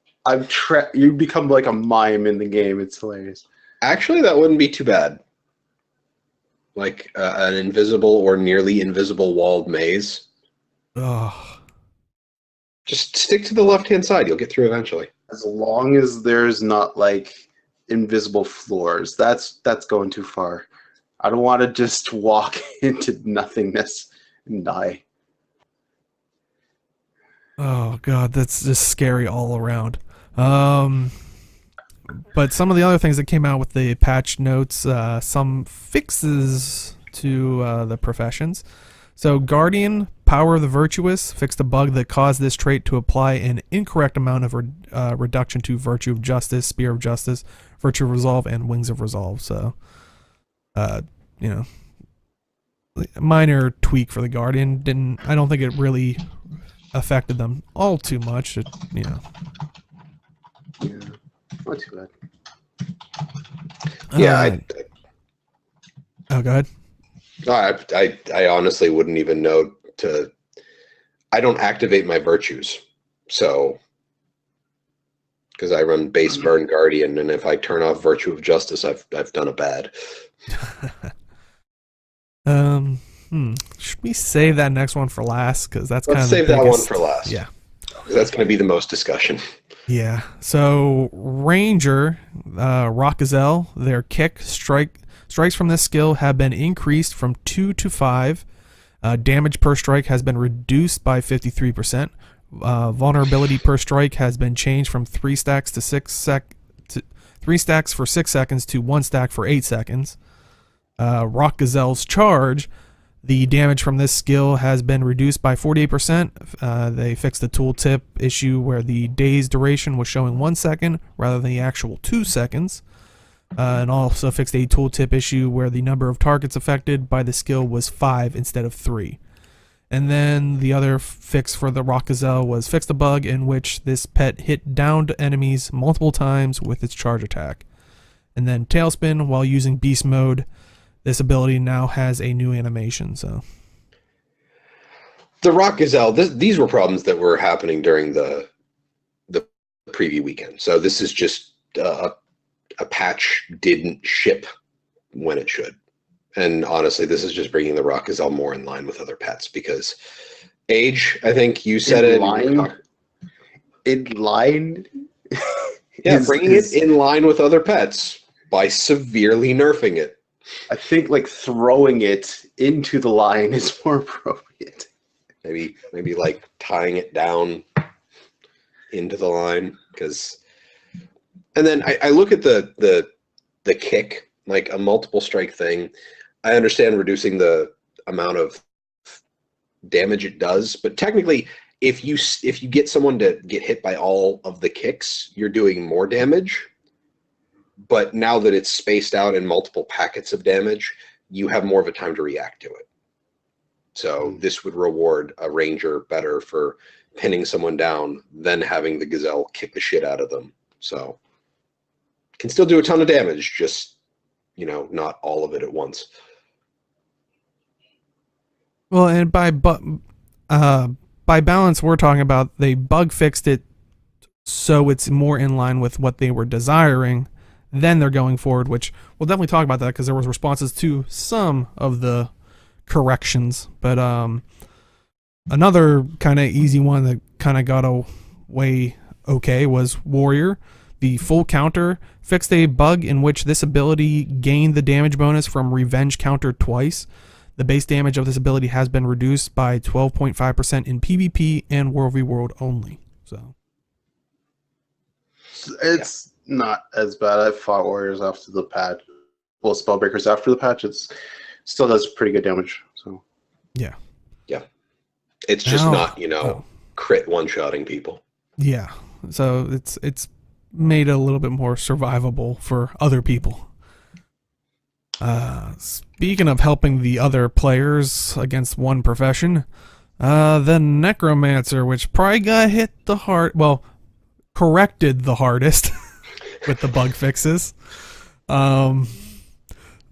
you become like a mime in the game. It's hilarious. Actually, that wouldn't be too bad. Like an invisible or nearly invisible walled maze. Oh. Just stick to the left-hand side. You'll get through eventually. As long as there's not like invisible floors, that's going too far. I don't want to just walk into nothingness and die. Oh god, that's just scary all around. But some of the other things that came out with the patch notes, some fixes to the professions. So Guardian, Power of the Virtuous, fixed a bug that caused this trait to apply an incorrect amount of reduction to Virtue of Justice, Spear of Justice, Virtue of Resolve, and Wings of Resolve. So, minor tweak for the Guardian. I don't think it really affected them all too much. Yeah, not too bad. Yeah, oh, go ahead. I honestly wouldn't even know to. I don't activate my virtues, so because I run base burn Guardian, and if I turn off Virtue of Justice, I've done a bad. Should we save that next one for last? Because that's kind of save that one for last. Yeah, that's going to be the most discussion. Yeah. So Ranger, Rock Gazelle, their kick strikes from this skill have been increased from 2 to 5. Damage per strike has been reduced by 53%. vulnerability per strike has been changed from 3 stacks to 3 stacks for 6 seconds to 1 stack for 8 seconds. Rock Gazelle's charge, the damage from this skill has been reduced by 48%. They fixed the tooltip issue where the day's duration was showing 1 second rather than the actual 2 seconds. And also fixed a tooltip issue where the number of targets affected by the skill was 5 instead of 3. And then the other fix for the Rock Gazelle was fix the bug in which this pet hit downed enemies multiple times with its charge attack. And then Tailspin, while using Beast Mode, this ability now has a new animation. So the Rock Gazelle, these were problems that were happening during the preview weekend. So this is just a patch didn't ship when it should. And honestly, this is just bringing the Rock Gazelle more in line with other pets because age, I think you said in it. Line? In line? Yeah, bringing it in line with other pets by severely nerfing it. I think like throwing it into the line is more appropriate. Maybe like tying it down into the line because. And then I look at the kick, like a multiple strike thing. I understand reducing the amount of damage it does, but technically, if you get someone to get hit by all of the kicks, you're doing more damage. But now that it's spaced out in multiple packets of damage, you have more of a time to react to it. So this would reward a ranger better for pinning someone down than having the Gazelle kick the shit out of them. So can still do a ton of damage, just, not all of it at once. Well, and by balance, we're talking about they bug fixed it so it's more in line with what they were desiring. Then they're going forward, which we'll definitely talk about that because there was responses to some of the corrections. But another kind of easy one that kind of got away okay was Warrior. The full counter fixed a bug in which this ability gained the damage bonus from Revenge Counter twice. The base damage of this ability has been reduced by 12.5% in PvP and World v World only. So it's not as bad. I fought Warriors after the patch. Well, Spellbreakers after the patch. It's still does pretty good damage. So yeah. It's just not, crit one-shotting people. Yeah. So it's made it a little bit more survivable for other people. Speaking of helping the other players against one profession, the Necromancer, which probably got hit the corrected the hardest with the bug fixes.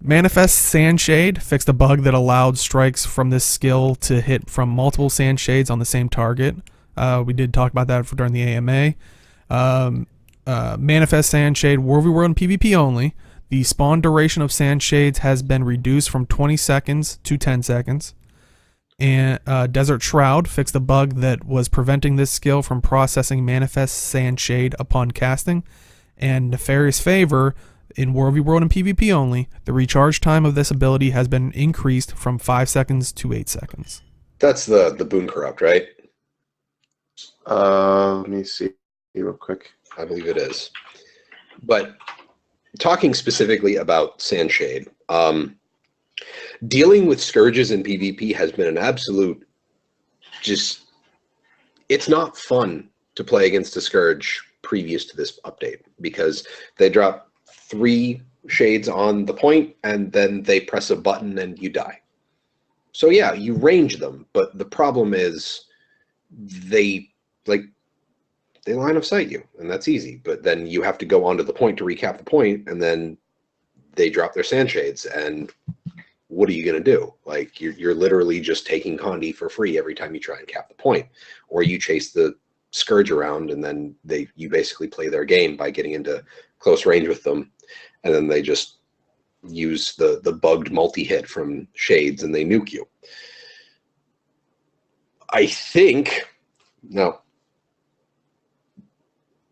Manifest Sandshade fixed a bug that allowed strikes from this skill to hit from multiple Sandshades on the same target. We did talk about that during the AMA. Manifest Sandshade, World v World and PvP only. The spawn duration of Sandshades has been reduced from 20 seconds to 10 seconds. And Desert Shroud fixed a bug that was preventing this skill from processing Manifest Sandshade upon casting. And Nefarious Favor, in World v World and PvP only, the recharge time of this ability has been increased from 5 seconds to 8 seconds. That's the Boon Corrupt, right? Let me see real quick. I believe it is. But talking specifically about Sandshade, dealing with Scourges in PvP has been an absolute it's not fun to play against a Scourge previous to this update because they drop 3 shades on the point and then they press a button and you die. So yeah, you range them, but the problem is they line of sight you, and that's easy. But then you have to go onto the point to recap the point, and then they drop their Sandshades, and what are you going to do? Like, you're literally just taking Condi for free every time you try and cap the point. Or you chase the Scourge around, and then you basically play their game by getting into close range with them, and then they just use the bugged multi-hit from Shades, and they nuke you. I think... No.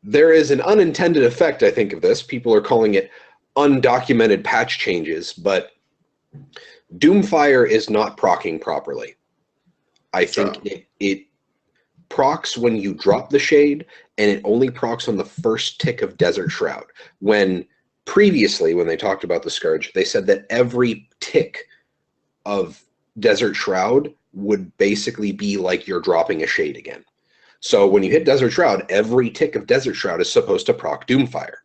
There is an unintended effect, I think, of this. People are calling it undocumented patch changes, but Doomfire is not proccing properly. I think it procs when you drop the shade, and it only procs on the first tick of Desert Shroud. When previously, when they talked about the Scourge, they said that every tick of Desert Shroud would basically be like you're dropping a shade again. So when you hit Desert Shroud, every tick of Desert Shroud is supposed to proc Doomfire.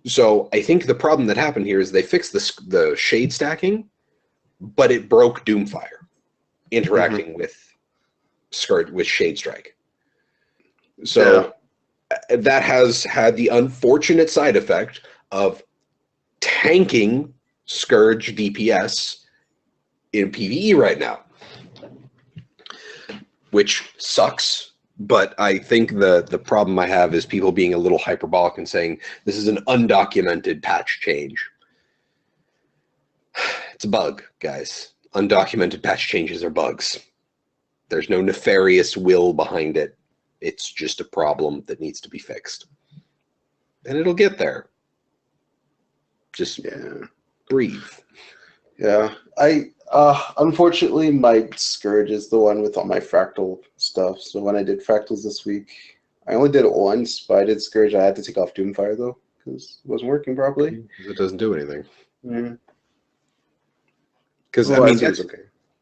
So I think the problem that happened here is they fixed the shade stacking, but it broke Doomfire interacting with Shade Strike. So that has had the unfortunate side effect of tanking Scourge DPS in PvE right now, which sucks. But I think the problem I have is people being a little hyperbolic and saying this is an undocumented patch change. It's a bug, guys. Undocumented patch changes are bugs. There's no nefarious will behind it. It's just a problem that needs to be fixed. And it'll get there. Just breathe. Yeah. Unfortunately, my Scourge is the one with all my fractal stuff. So when I did fractals this week, I only did it once, but I did Scourge. I had to take off Doomfire, though, because it wasn't working properly. It doesn't do anything. Yeah. Because, I mean,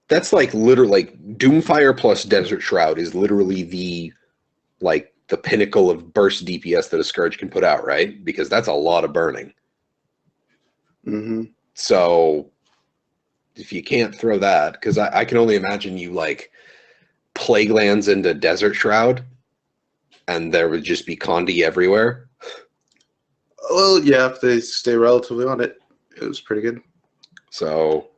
that's like literally, like, Doomfire plus Desert Shroud is literally the pinnacle of burst DPS that a Scourge can put out, right? Because that's a lot of burning. Mm-hmm. So if you can't throw that, because I can only imagine you like Plague Lands into Desert Shroud, and there would just be Condi everywhere. Well, yeah, if they stay relatively on it, it was pretty good. So,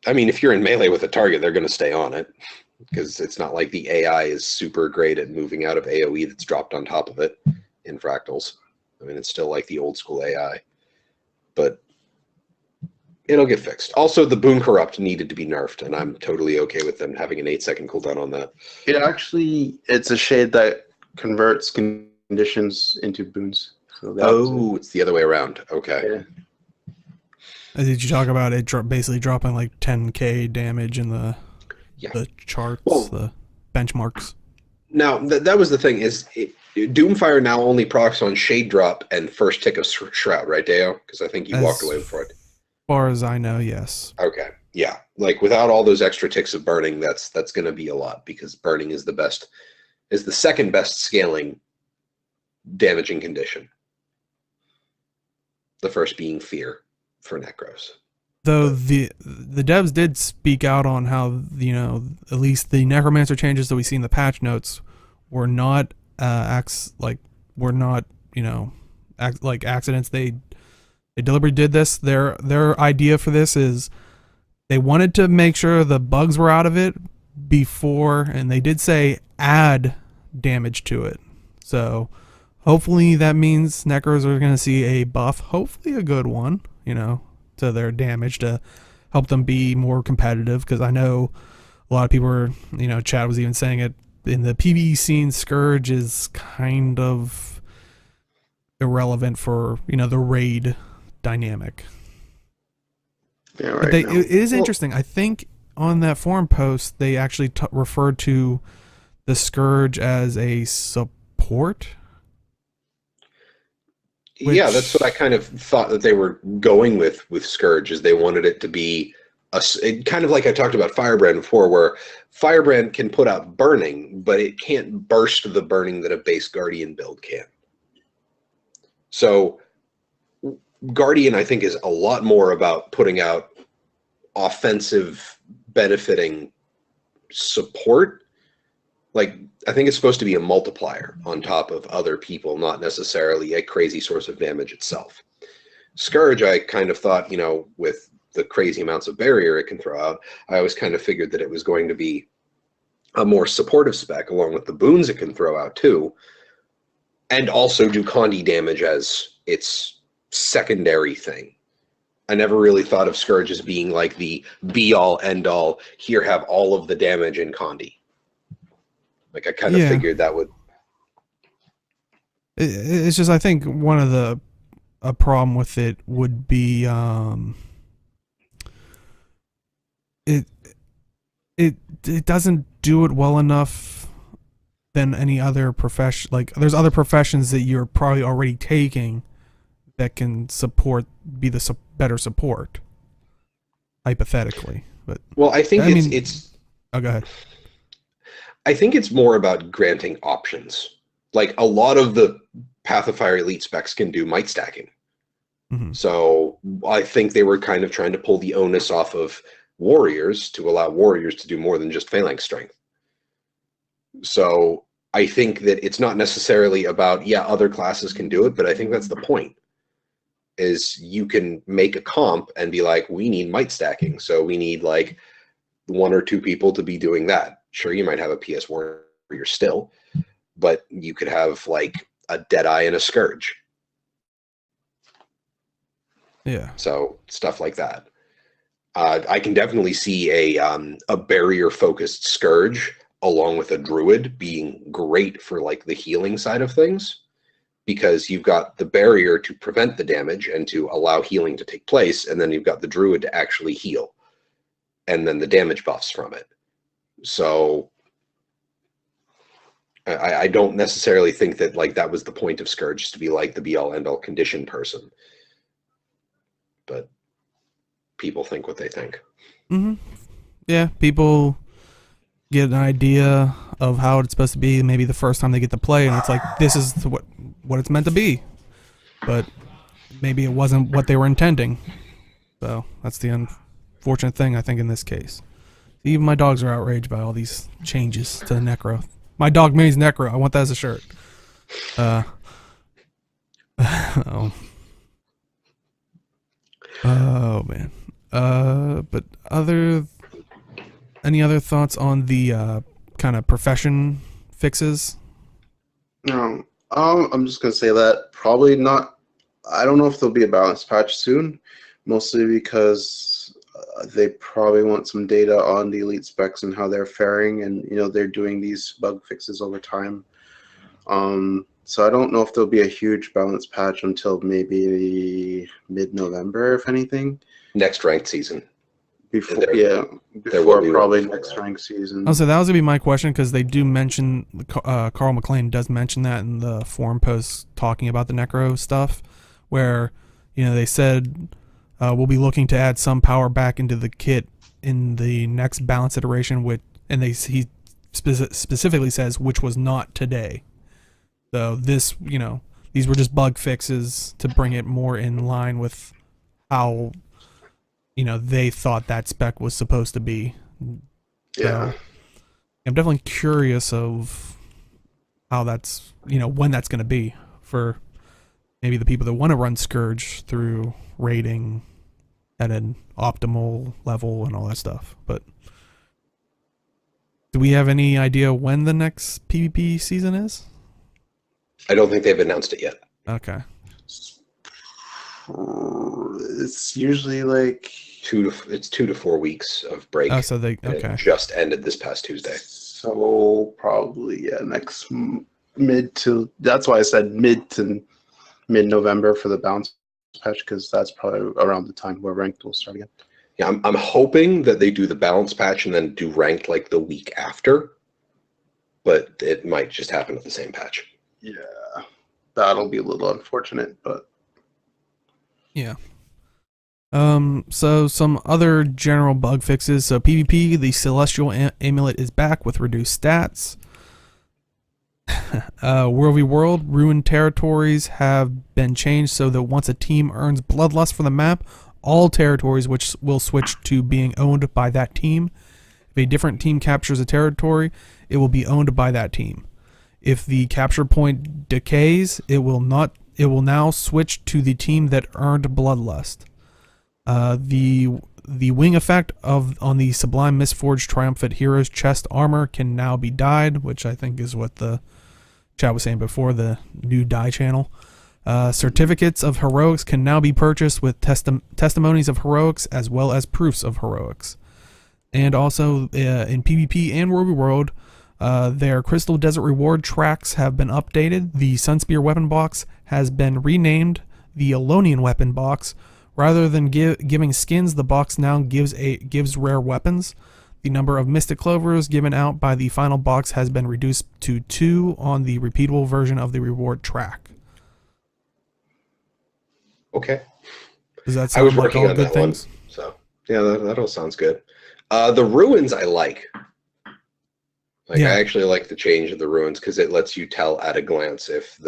I mean, if you're in melee with a target, they're going to stay on it, because it's not like the AI is super great at moving out of AoE that's dropped on top of it in fractals. I mean, it's still like the old school AI, but it'll get fixed. Also, the Boon Corrupt needed to be nerfed, and I'm totally okay with them having an 8-second cooldown on that. It's a shade that converts conditions into boons. So it's the other way around. Okay. Yeah. Did you talk about it basically dropping like 10k damage in the charts, the benchmarks? Now, that was the thing, is Doomfire now only procs on Shade Drop and first tick of Shroud, right, Deo? Because I think you walked away before it. As far as I know, yes. Okay, yeah. Like, without all those extra ticks of burning, that's going to be a lot, because burning is the second best scaling damaging condition. The first being fear for Necros. Though the devs did speak out on how, at least the Necromancer changes that we see in the patch notes were not accidents. They deliberately did this. Their idea for this is they wanted to make sure the bugs were out of it before, and they did say add damage to it. So hopefully that means Necros are going to see a buff, hopefully a good one, to their damage to help them be more competitive, because I know a lot of people are, Chad was even saying it in the PvE scene, Scourge is kind of irrelevant for, the raid dynamic. Yeah, right. But it is interesting. I think on that forum post, they actually referred to the Scourge as a support. Yeah, that's what I kind of thought that they were going with Scourge, is they wanted it to be kind of like I talked about Firebrand before, where Firebrand can put out burning, but it can't burst the burning that a base Guardian build can. So Guardian, I think, is a lot more about putting out offensive benefiting support. Like, I think it's supposed to be a multiplier on top of other people, not necessarily a crazy source of damage itself. Scourge, I kind of thought, with the crazy amounts of barrier it can throw out, I always kind of figured that it was going to be a more supportive spec, along with the boons it can throw out too, and also do Condi damage as its secondary thing. I never really thought of Scourge as being like the be-all, end-all, here, have all of the damage in Condi. Like, I kind of figured that would... It's just, I think one of a problem with it would be it doesn't do it well enough than any other profession. Like there's other professions that you're probably already taking that can be the better support, hypothetically. But Well, I think I mean, it's oh, go ahead. I think it's more about granting options. Like a lot of the Path of Fire Elite specs can do might stacking. Mm-hmm. So I think they were kind of trying to pull the onus off of warriors to allow warriors to do more than just phalanx strength. So I think that it's not necessarily about, yeah, other classes can do it, but I think that's the point. Is you can make a comp and be like, we need might stacking, so we need like 1 or 2 people to be doing that. Sure, you might have a PS warrior still, but you could have like a Deadeye and a Scourge. Yeah. So stuff like that. I can definitely see a barrier focused Scourge along with a Druid being great for like the healing side of things, because you've got the barrier to prevent the damage and to allow healing to take place, and then you've got the Druid to actually heal, and then the damage buffs from it. So I don't necessarily think that like that was the point of Scourge, to be like the be all end all condition person. But people think what they think. Mm-hmm. Yeah, people get an idea of how it's supposed to be maybe the first time they get to play, and it's like, this is what it's meant to be. But maybe it wasn't what they were intending. So that's the unfortunate thing, I think, in this case. Even my dogs are outraged by all these changes to the Necro. My dog May's Necro. I want that as a shirt. Oh. Oh man. But any other thoughts on the kind of profession fixes? No. I'm just gonna say that probably not. I don't know if there'll be a balance patch soon, mostly because they probably want some data on the elite specs and how they're faring, and they're doing these bug fixes over time. So I don't know if there'll be a huge balance patch until maybe mid-November, if anything. Next ranked season. Before probably next ranked season. Oh, so that was gonna be my question, because they do mention Carl McLean does mention that in the forum post talking about the Necro stuff, where they said we'll be looking to add some power back into the kit in the next balance iteration, he specifically says which was not today. So this, these were just bug fixes to bring it more in line with how, they thought that spec was supposed to be. Yeah. So I'm definitely curious of how that's, when that's going to be for maybe the people that want to run Scourge through rating at an optimal level and all that stuff. But do we have any idea when the next PvP season is? I don't think they've announced it yet. Okay. It's usually like 2 to 4 weeks of break. Oh, so okay. It just ended this past Tuesday. So probably next that's why I said mid to mid-November for the balance patch, because that's probably around the time where ranked will start again. Yeah, I'm hoping that they do the balance patch and then do ranked like the week after, but it might just happen at the same patch. Yeah, that'll be a little unfortunate, but yeah. So some other general bug fixes. So PvP, the Celestial Amulet is back with reduced stats. World v World, ruined territories have been changed so that once a team earns Bloodlust for the map, all territories which will switch to being owned by that team. If a different team captures a territory, it will be owned by that team. If the capture point decays, it will now switch to the team that earned Bloodlust. The wing effect on the Sublime Mistforged Triumphant Heroes chest armor can now be dyed, which I think is what the chat was saying before, the new dye channel. Certificates of heroics can now be purchased with testimonies of heroics as well as proofs of heroics. And also in PvP and World v World, their Crystal Desert reward tracks have been updated. The Sunspear weapon box has been renamed the Elonian weapon box. Rather than giving skins, the box now gives rare weapons. The number of Mystic Clovers given out by the final box has been reduced to 2 on the repeatable version of the reward track. Okay. Does that I sound was like working all on good that things? one, so yeah, that all sounds good. The ruins I like. I actually like the change of the ruins because it lets you tell at a glance if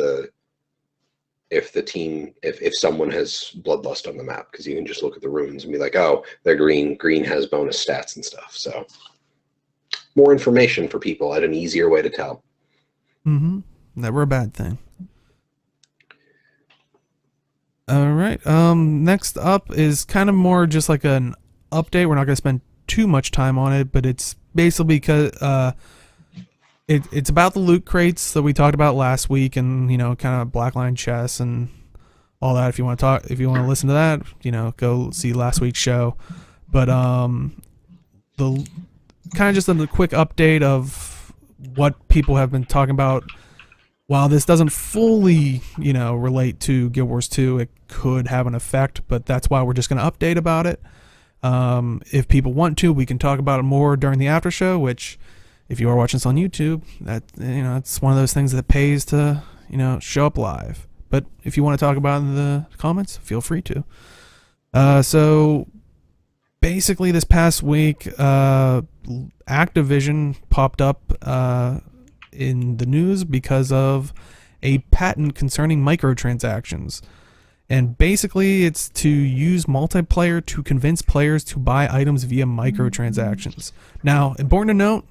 someone has bloodlust on the map, because you can just look at the runes and be like, oh, they're green. Green has bonus stats and stuff. So more information for people at an easier way to tell. Mm-hmm. Never a bad thing. All right. Next up is kind of more just like an update. We're not going to spend too much time on it, but it's basically because it's about the loot crates that we talked about last week, and kind of blackline chests and all that. If you want to listen to that, go see last week's show. But the kind of just a quick update of what people have been talking about. While this doesn't fully, relate to Guild Wars 2, it could have an effect, but that's why we're just going to update about it. If people want to, we can talk about it more during the after show, which, if you are watching this on YouTube, that it's one of those things that pays to, show up live. But if you want to talk about it in the comments, feel free to. So basically this past week, Activision popped up in the news because of a patent concerning microtransactions. And basically it's to use multiplayer to convince players to buy items via microtransactions. Now, important to note,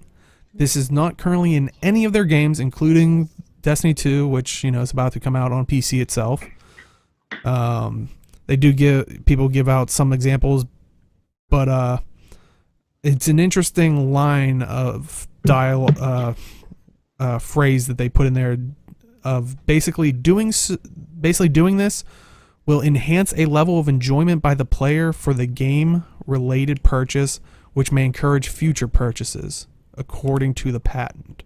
this is not currently in any of their games, including Destiny 2, which is about to come out on PC itself. They do give out some examples, but it's an interesting line of phrase that they put in there of basically doing this will enhance a level of enjoyment by the player for the game related purchase, which may encourage future purchases, according to the patent.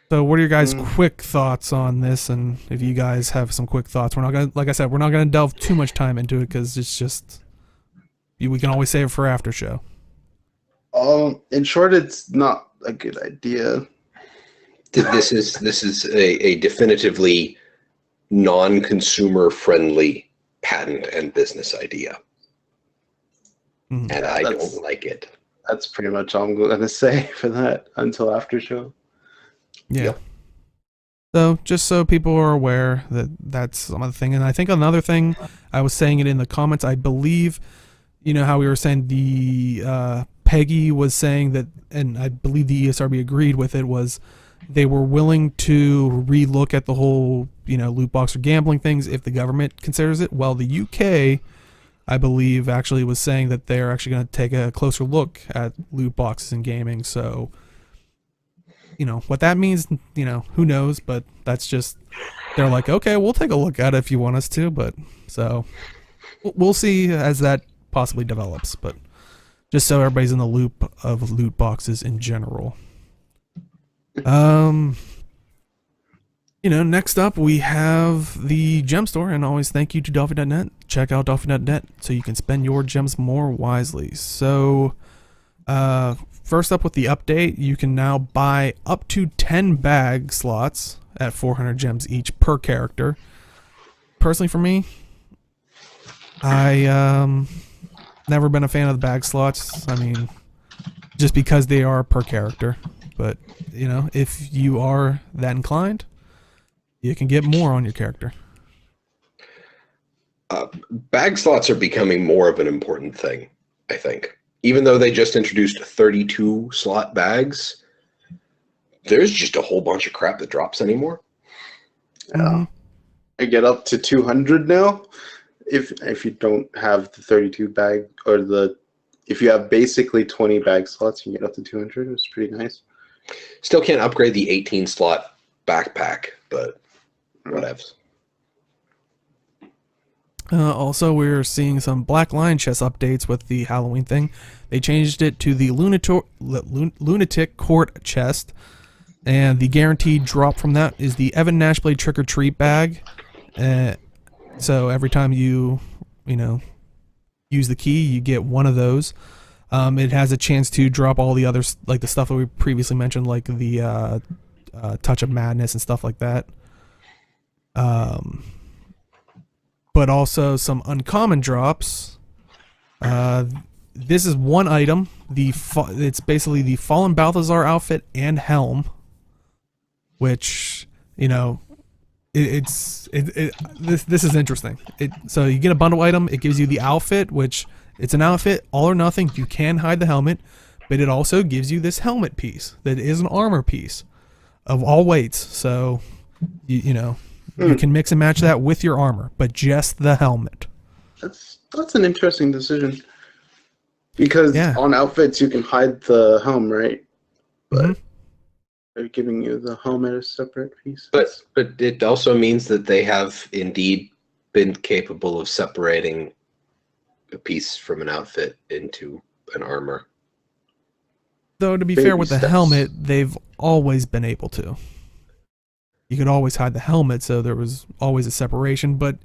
So what are your guys' quick thoughts on this? And if you guys have some quick thoughts, we're not gonna delve too much time into it because it's just, we can always save it for after show. In short, it's not a good idea. This is a definitively non-consumer friendly patent and business idea, and I don't like it. That's pretty much all I'm going to say for that until after show. Yeah. Yep. So just so people are aware that that's some other thing. And I think another thing, I was saying it in the comments, I believe, how we were saying the Peggy was saying that, and I believe the ESRB agreed with it, was they were willing to relook at the whole, loot box or gambling things if the government considers it. Well, the UK, I believe, actually was saying that they're actually going to take a closer look at loot boxes in gaming. So, what that means, who knows, but that's just, they're like, okay, we'll take a look at it if you want us to, but so we'll see as that possibly develops, but just so everybody's in the loop of loot boxes in general. Next up we have the gem store, and always thank you to Dolphin.net. Check out Dolphin.net so you can spend your gems more wisely. So, first up with the update, you can now buy up to 10 bag slots at 400 gems each per character. Personally, for me, I never been a fan of the bag slots. I mean, just because they are per character. But, if you are that inclined, you can get more on your character. Bag slots are becoming more of an important thing, I think. Even though they just introduced 32 slot bags, there's just a whole bunch of crap that drops anymore. Yeah. I get up to 200 now. If you don't have the 32 bag, or if you have basically 20 bag slots, you get up to 200. It's pretty nice. Still can't upgrade the 18 slot backpack, but whatevs. Also, we're seeing some Black Lion chest updates with the Halloween thing. They changed it to the Lunatic Court chest, and the guaranteed drop from that is the Evan Nashblade Trick or Treat bag. So every time you use the key, you get one of those. It has a chance to drop all the others, like the stuff that we previously mentioned, like the Touch of Madness and stuff like that. But also some uncommon drops. This is one item. It's basically the Fallen Balthazar outfit and helm, which, you know, this is interesting. So you get a bundle item. It gives you the outfit, which it's an outfit, all or nothing. You can hide the helmet, but it also gives you this helmet piece that is an armor piece of all weights. So you know, you can mix and match that with your armor, but just the helmet. That's an interesting decision. Because on outfits you can hide the helm, right? But they're giving you the helmet as a separate piece. But it also means that they have indeed been capable of separating a piece from an outfit into an armor. Though, to be fair, with the helmet, they've always been able to. You could always hide the helmet, so there was always a separation. But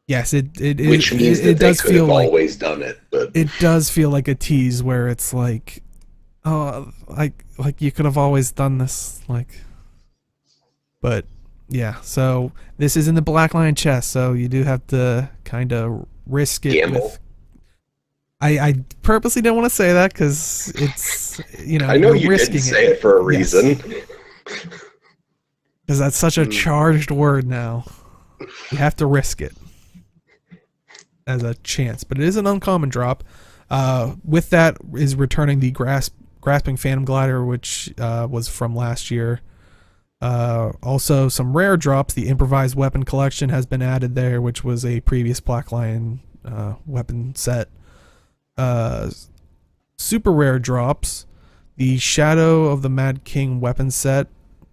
yes, which means that they could have always done it. But it does feel like a tease where it's like, oh, like you could have always done this, like. But yeah, so this is in the Black Lion chest, so you do have to kind of risk it. Gamble. I purposely don't want to say that because it's, you know, I know you didn't say it for a reason. Because that's such a charged word now. You have to risk it as a chance, but it is an uncommon drop. With that is returning the Grasping Phantom Glider, which was from last year. Also, some rare drops. The Improvised Weapon Collection has been added there, which was a previous Black Lion weapon set. Super rare drops. The Shadow of the Mad King weapon set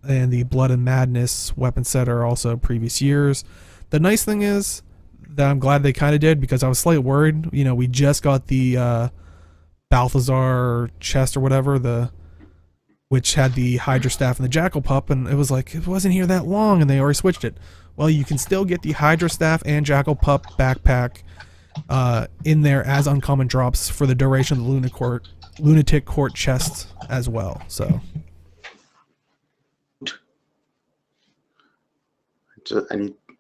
and the Blood and Madness weapon set are also previous years. The nice thing is that I'm glad they kind of did, because I was slightly worried. You know, we just got the Balthazar chest or whatever, which had the Hydra Staff and the Jackal Pup, and it was like, it wasn't here that long, and they already switched it. Well, you can still get the Hydra Staff and Jackal Pup backpack in there as uncommon drops for the duration of the Lunatic Court chest as well. So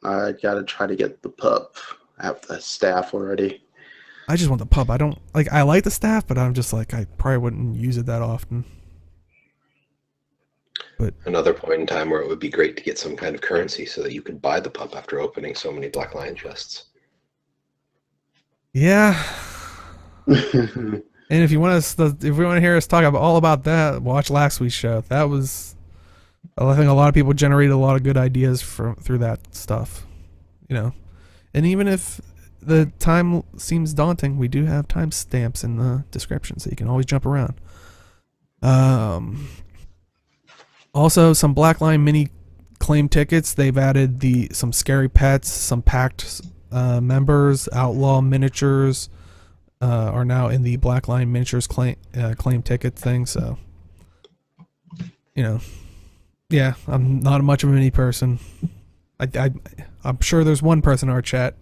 I gotta try to get the pup. I have the staff already. I just want the pup. I like the staff, but I'm just like, I probably wouldn't use it that often. But another point in time where it would be great to get some kind of currency so that you could buy the pup after opening so many Black Lion chests. Yeah. And if you want to hear us talk all about that, watch last week's show. That was, I think, a lot of people generated a lot of good ideas through that stuff, you know. And even if the time seems daunting, we do have timestamps in the description, so you can always jump around. Also, some Black Lion mini claim tickets. They've added some scary pets, some packed members, outlaw miniatures are now in the Black Lion miniatures claim ticket thing. So, you know, yeah, I'm not much of a mini person. I'm sure there's one person in our chat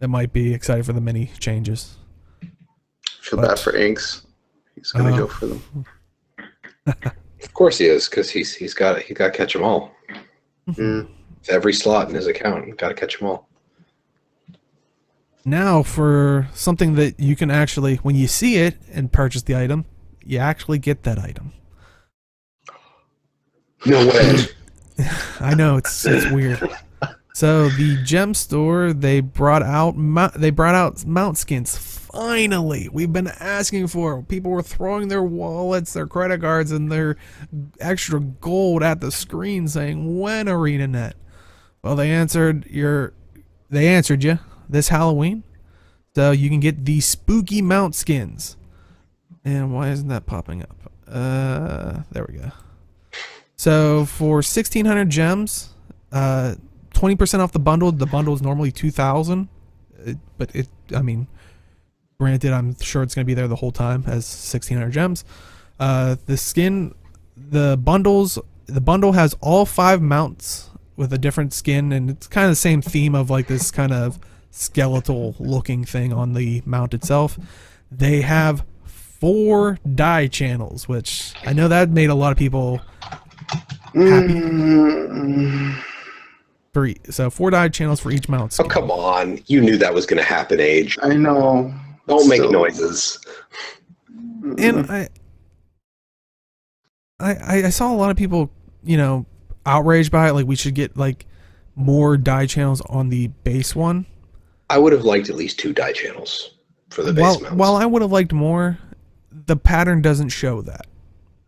that might be excited for the mini changes. Feel bad for Inks. He's gonna go for them. Of course he is, because he's got to catch them all. Mm. Every slot in his account, you've got to catch them all. Now, for something that you can actually, when you see it and purchase the item, you actually get that item. No way. I know, it's weird. So the gem store, they brought out mount skins. Finally, we've been asking for it. People were throwing their wallets, their credit cards, and their extra gold at the screen, saying, "When, ArenaNet?" Well, they answered you this Halloween, so you can get the spooky mount skins. And why isn't that popping up? There we go. So for 1,600 gems, 20% off the bundle. The bundle is normally 2,000, but I mean, granted, I'm sure it's going to be there the whole time as 1,600 gems. The bundle has all 5 mounts with a different skin, and it's kind of the same theme of like this kind of skeletal looking thing on the mount itself. They have 4 die channels, which I know that made a lot of people happy. So 4 die channels for each mount skin. Oh, come on. You knew that was going to happen, Age. I know. Don't make noises. And I saw a lot of people, outraged by it. Like, we should get, like, more die channels on the base one. I would have liked at least 2 die channels for the base mounts. While I would have liked more, the pattern doesn't show that.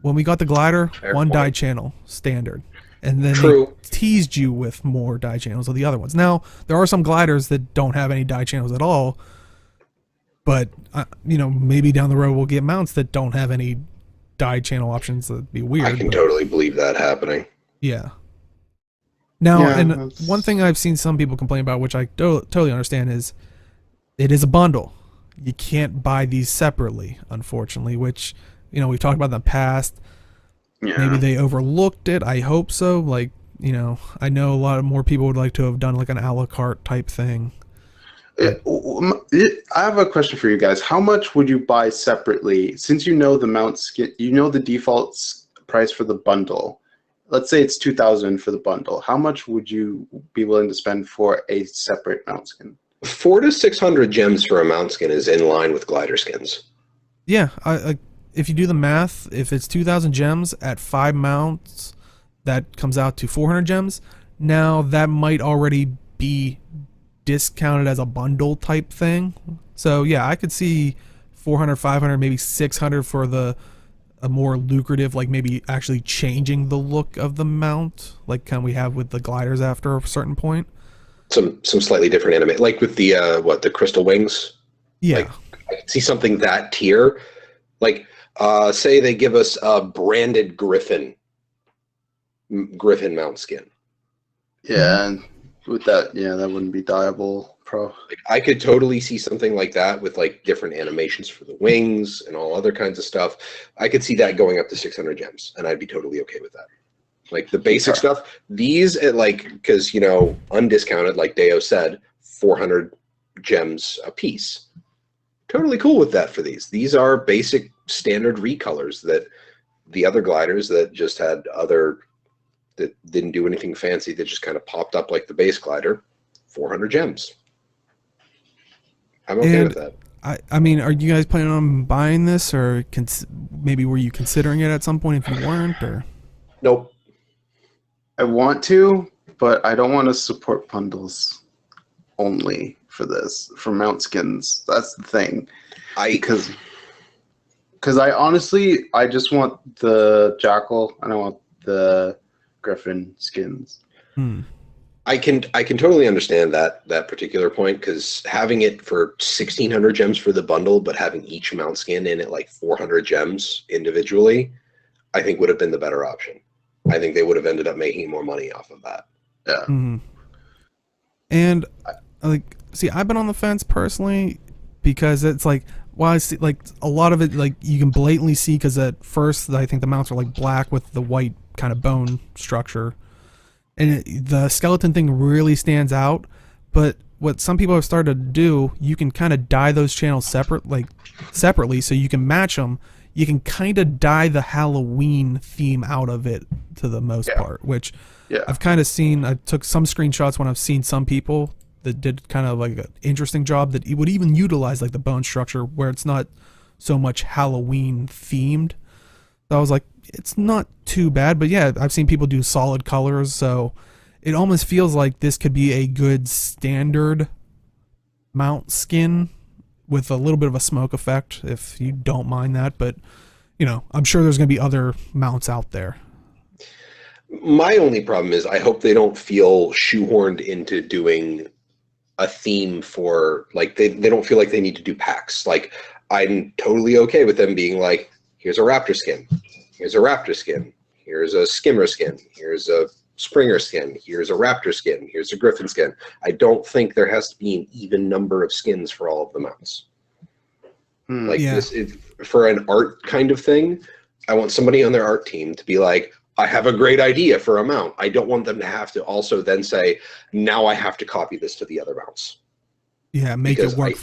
When we got the glider, Fair one point. die channel, standard. And then True. they teased you with more die channels of the other ones. Now, there are some gliders that don't have any die channels at all. But, maybe down the road we'll get mounts that don't have any die channel options. That'd be weird. I can totally believe that happening. Yeah. Now, Yeah, and that's- one thing I've seen some people complain about, which I totally understand, is it is a bundle. You can't buy these separately, unfortunately, which, we've talked about in the past. Yeah. Maybe they overlooked it. I hope so. Like, I know a lot more people would like to have done like an a la carte type thing. I have a question for you guys. How much would you buy separately, since you know the mount skin, the default price for the bundle? Let's say it's $2,000 for the bundle. How much would you be willing to spend for a separate mount skin? 400 to 600 gems for a mount skin is in line with glider skins. Yeah, if you do the math, if it's 2,000 gems at 5 mounts, that comes out to 400 gems. Now, that might already be discounted as a bundle type thing. So, yeah, I could see 400, 500, maybe 600 for a more lucrative, like maybe actually changing the look of the mount, like kind of we have with the gliders after a certain point. Some slightly different anime, like with the the crystal wings. Yeah. Like, I can see something that tier. Like, say they give us a branded Griffin mount skin. Yeah, and with that, that wouldn't be dyeable, pro. Like, I could totally see something like that with like different animations for the wings and all other kinds of stuff. I could see that going up to 600 gems, and I'd be totally okay with that. Like the basic stuff, these at because undiscounted, like Deo said, 400 gems a piece. Totally cool with that for these. These are basic standard recolors that the other gliders that just had that didn't do anything fancy, that just kind of popped up like the base glider, 400 gems. I'm okay with that. I mean, are you guys planning on buying this, or maybe were you considering it at some point if you weren't, or? Nope. I want to, but I don't want to support bundles only for this, for mount skins. That's the thing. Because I honestly, I just want the Jackal and I want the Griffin skins. I can totally understand that particular point, because having it for 1,600 gems for the bundle, but having each mount skin in at like 400 gems individually, I think would have been the better option. I think they would have ended up making more money off of that. Yeah. And I've been on the fence personally, because it's like, well, I see like a lot of it, like you can blatantly see, because at first I think the mounts are like black with the white kind of bone structure, and the skeleton thing really stands out. But what some people have started to do, you can kind of dye those channels separately, so you can match them. You can kind of dye the Halloween theme out of it to the most part, which I've kind of seen. I took some screenshots when I've seen some people that did kind of like an interesting job that would even utilize like the bone structure where it's not so much Halloween themed. So I was like, it's not too bad, but yeah, I've seen people do solid colors, so it almost feels like this could be a good standard mount skin with a little bit of a smoke effect, if you don't mind that. But I'm sure there's going to be other mounts out there. My only problem is I hope they don't feel shoehorned into doing a theme for, like, they don't feel like they need to do packs. Like, I'm totally okay with them being like, here's a raptor skin, here's a raptor skin, here's a skimmer skin, here's a springer skin, here's a raptor skin, here's a griffin skin. I don't think there has to be an even number of skins for all of the mounts. This is, for an art kind of thing, I want somebody on their art team to be like, I have a great idea for a mount. I don't want them to have to also then say, now I have to copy this to the other mounts. make because it work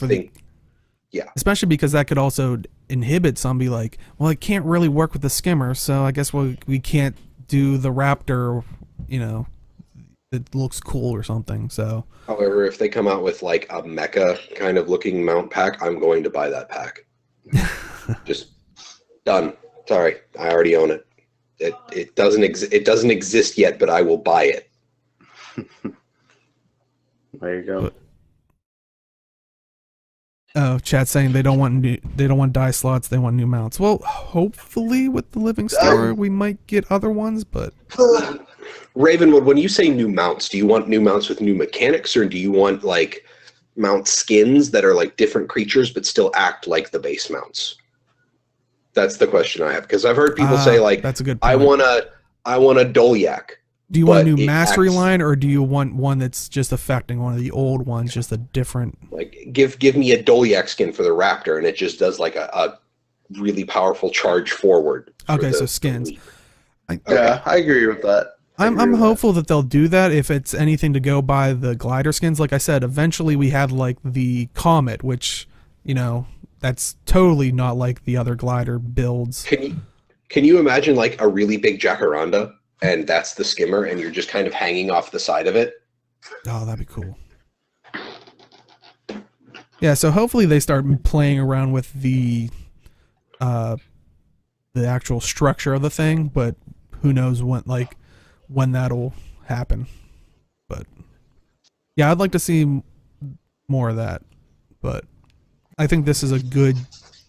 especially because that could also inhibit some. Be like, well, it can't really work with the skimmer, so I guess we can't do the Raptor. It looks cool or something. So, however, if they come out with like a mecha kind of looking mount pack, I'm going to buy that pack. Just done. Sorry, I already own it. It doesn't exist yet, but I will buy it. There you go. Oh, chat saying they don't want die slots, they want new mounts. Well, hopefully with the Living Store we might get other ones, but Ravenwood, when you say new mounts, do you want new mounts with new mechanics, or do you want like mount skins that are like different creatures but still act like the base mounts? That's the question I have, because I've heard people say like, that's a good point. I want a Dolyak. Do you want a new mastery line, or do you want one that's just affecting one of the old ones, just a different? Like, give me a Dolyak skin for the Raptor, and it just does like a really powerful charge forward. Okay, so skins. Yeah, I agree with that. I'm hopeful that they'll do that if it's anything to go by the glider skins. Like I said, eventually we had like the Comet, which that's totally not like the other glider builds. Can you imagine like a really big Jacaranda? And that's the skimmer, and you're just kind of hanging off the side of it. Oh, that'd be cool. Yeah, so hopefully they start playing around with the actual structure of the thing, but who knows when that'll happen. But yeah, I'd like to see more of that. But I think this is a good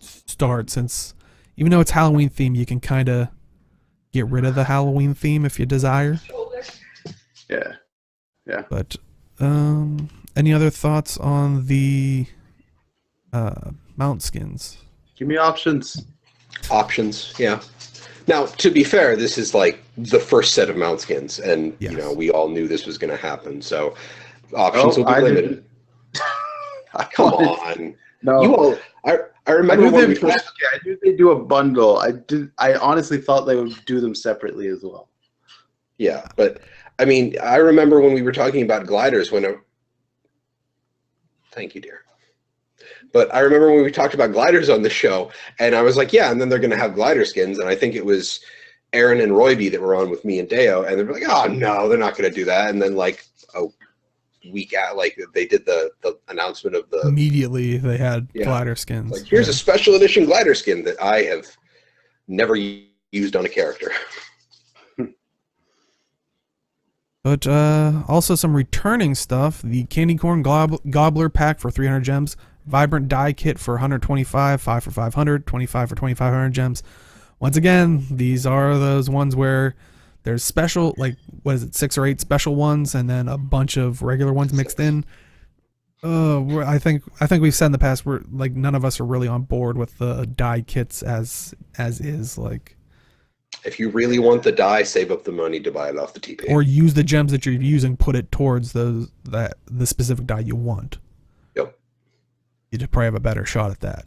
start, since even though it's Halloween theme, you can kind of get rid of the Halloween theme if you desire. Yeah. But any other thoughts on the mount skins? Give me options. Options, yeah. Now, to be fair, this is like the first set of mount skins, and yes. We all knew this was going to happen. So options will be limited. Come on. No. You all. I remember when we first. I knew they'd do a bundle. I honestly thought they would do them separately as well. Yeah, but I mean, I remember when we were talking about gliders Thank you, dear. But I remember when we talked about gliders on the show, and I was like, yeah, and then they're going to have glider skins, and I think it was Aaron and Royby that were on with me and Deo, and they were like, oh no, they're not going to do that, and then like a week out, like they did the announcement of the immediately they had glider skins. Like, here's a special edition glider skin that I have never used on a character. But also some returning stuff: the Candy Corn Gobbler pack for 300 gems, Vibrant Die Kit for 125, 5 for 500, 25 for 2,500 gems. Once again, these are those ones where there's special, like, 6 or 8 special ones, and then a bunch of regular ones mixed in. I think we've said in the past, we're like, none of us are really on board with the die kits as is. Like, if you really want the die, save up the money to buy it off the TP, or use the gems that you're using, put it towards the specific die you want. Yep, you'd probably have a better shot at that.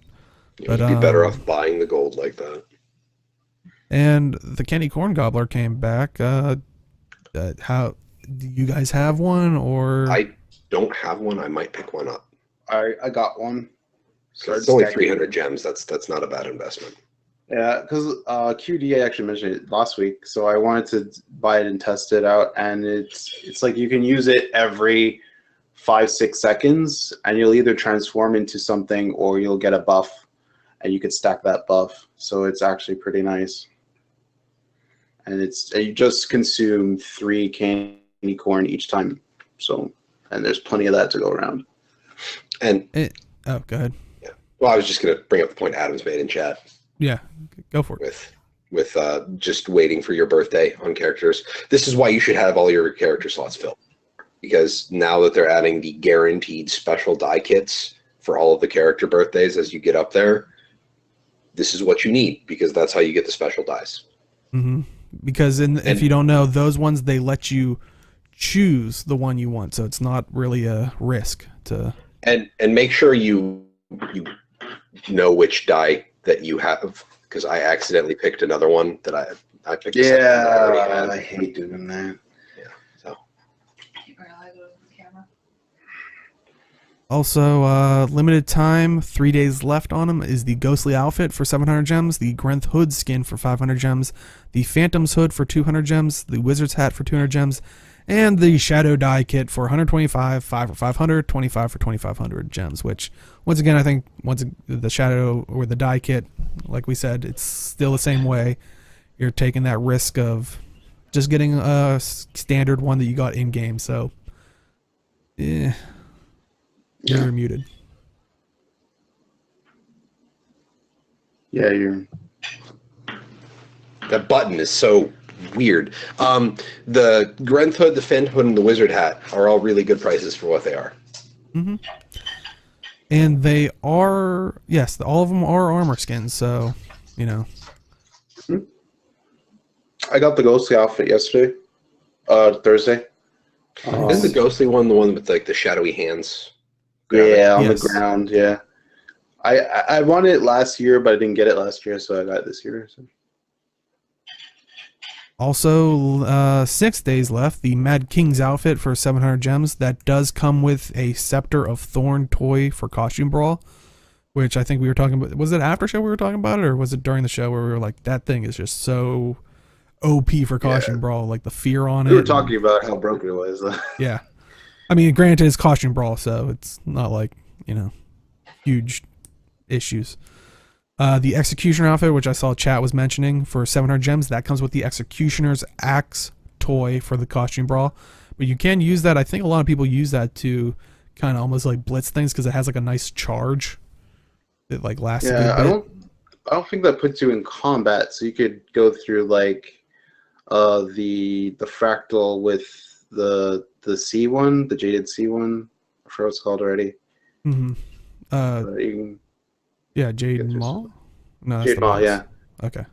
You'd be better off buying the gold like that. And the Candy Corn Gobbler came back. How do you guys have one, or? I don't have one. I might pick one up. I got one. It's only 300 gems. That's not a bad investment. Yeah, because QDA actually mentioned it last week, so I wanted to buy it and test it out. And it's like you can use it every 5-6 seconds, and you'll either transform into something or you'll get a buff, and you could stack that buff. So it's actually pretty nice. And you just consume 3 candy corn each time. So, and there's plenty of that to go around. And go ahead. Yeah. Well, I was just gonna bring up the point Adams made in chat. Yeah, go for it. With just waiting for your birthday on characters. This is why you should have all your character slots filled, because now that they're adding the guaranteed special die kits for all of the character birthdays as you get up there, this is what you need, because that's how you get the special dies. Mm-hmm. Because if you don't know, those ones, they let you choose the one you want, so it's not really a risk to. And make sure you know which die that you have, because I accidentally picked another one that I picked. Yeah, I hate doing that. Yeah. So. Also, limited time, 3 days left on them, is the Ghostly Outfit for 700 gems, the Grenth Hood skin for 500 gems, the Phantom's Hood for 200 gems, the Wizard's Hat for 200 gems, and the Shadow Die Kit for 125, 5 for 500, 25 for 2500 gems, which, once again, I think the Shadow or the Die Kit, like we said, it's still the same way. You're taking that risk of just getting a standard one that you got in-game, so, yeah. You're muted. Yeah, you're. That button is so weird. The Grenth Hood, the Fend Hood, and the Wizard Hat are all really good prices for what they are. Mm-hmm. And they are, yes, all of them are armor skins, so, you know. I got the Ghostly outfit yesterday, Thursday. Isn't the Ghostly one the one with like the shadowy hands? Yeah, on Yes. the ground. Yeah, I wanted it last year, but I didn't get it last year, so I got it this year. So. Also, 6 days left. The Mad King's outfit for 700 gems. That does come with a Scepter of Thorn toy for Costume Brawl, which I think we were talking about. Was it after show we were talking about it, or was it during the show where we were like, that thing is just so OP for Costume Brawl, like the fear on it. We were talking about how broken it was. Yeah. I mean, granted, it's Costume Brawl, so it's not like, you know, huge issues. The Executioner outfit, which I saw chat was mentioning, for 700 gems, that comes with the Executioner's Axe toy for the Costume Brawl. But you can use that. I think a lot of people use that to kind of almost like blitz things because it has like a nice charge that like lasts a good bit. I don't think that puts you in combat, so you could go through like the fractal with the C one, the jaded C one. I forgot what it's called already. Mm-hmm. Yeah, Jade Maw? No, that's Jade Maw, yeah. Okay.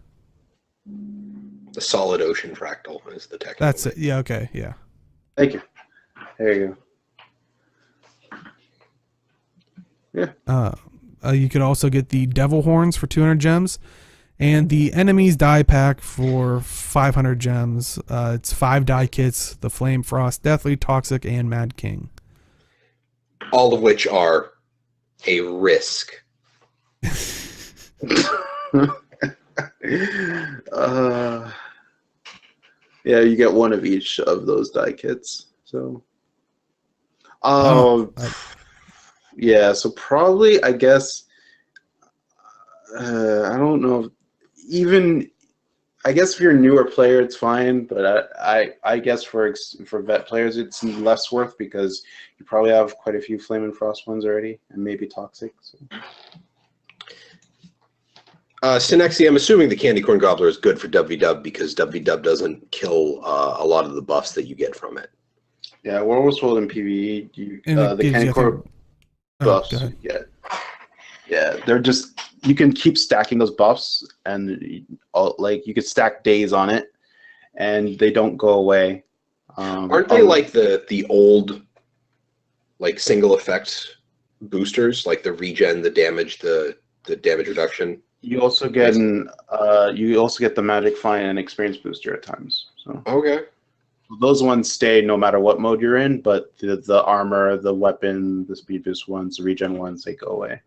The Solid Ocean Fractal is the technical That's it. Yeah, okay, yeah. Thank you. There you go. Yeah. You could also get the Devil Horns for 200 gems. And the Enemies Die Pack for 500 gems. It's 5 die kits, the Flame Frost, Deathly, Toxic, and Mad King. All of which are a risk. Yeah, you get one of each of those die kits. So, yeah. So probably, I guess, I don't know. Even, I guess if you're a newer player, it's fine. But I guess for vet players, it's less worth because you probably have quite a few Flame and Frost ones already, and maybe Toxic. So. Synexy, I'm assuming the Candy Corn Gobbler is good for WW because WW doesn't kill a lot of the buffs that you get from it. Yeah, Werewolf's World and PvE, the Candy Corn buffs, yeah, they're just, you can keep stacking those buffs, and like you could stack days on it, and they don't go away. Aren't they like the old, like single effect boosters, like the regen, the damage, the damage reduction? You also get the Magic Find and Experience booster at times. So okay, those ones stay no matter what mode you're in, but the armor, the weapon, the speed boost ones, the regen ones, they go away.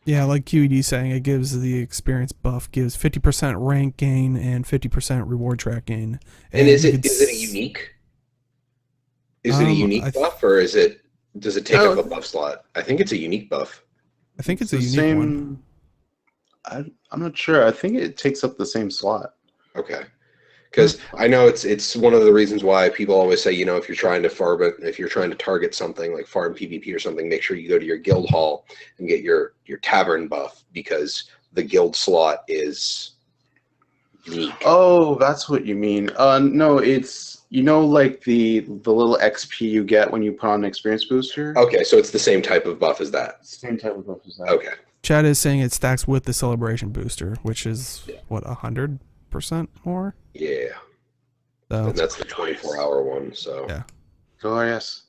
Yeah, like QED saying, it gives the experience buff, gives 50% rank gain and 50% reward track gain. And is it a unique? Is it a unique buff, or does it take up a buff slot? I think it's a unique buff. I think it's a unique one. I'm not sure. I think it takes up the same slot. Okay, because I know it's one of the reasons why people always say, you know, if you're trying to target something like farm PvP or something, make sure you go to your guild hall and get your tavern buff because the guild slot is unique. Oh, that's what you mean. No, it's, you know, like the little XP you get when you put on an experience booster. Okay, so it's the same type of buff as that. Same type of buff as that. Okay. Chad is saying it stacks with the celebration booster, which is what, 100% more? Yeah. So, and that's the 24-hour one. So yeah. Glorious.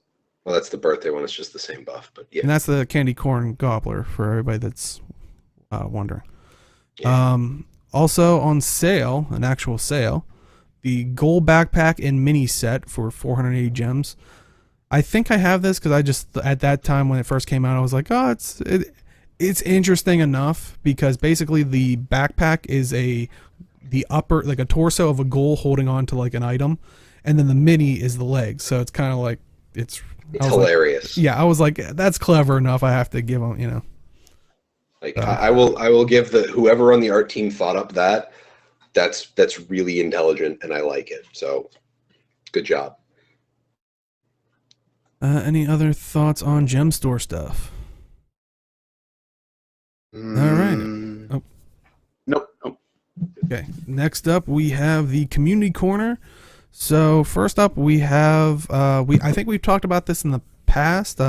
Well, that's the birthday one. It's just the same buff, but yeah. And that's the Candy Corn Gobbler for everybody that's wondering. Yeah. Also on sale, an actual sale, the Gold Backpack and Mini Set for 480 gems. I think I have this because I just at that time when it first came out, I was like, oh, it's interesting enough because basically the backpack is the upper like a torso of a ghoul holding on to like an item, and then the mini is the leg. So it's kind of like it's hilarious. Like, yeah, I was like, that's clever enough. I have to give them, you know. Like I will give the whoever on the art team thought up that's really intelligent and I like it. So good job. Any other thoughts on gem store stuff? All right. Oh. Nope. Okay. Next up, we have the community corner. So first up, we have I think we've talked about this in the past.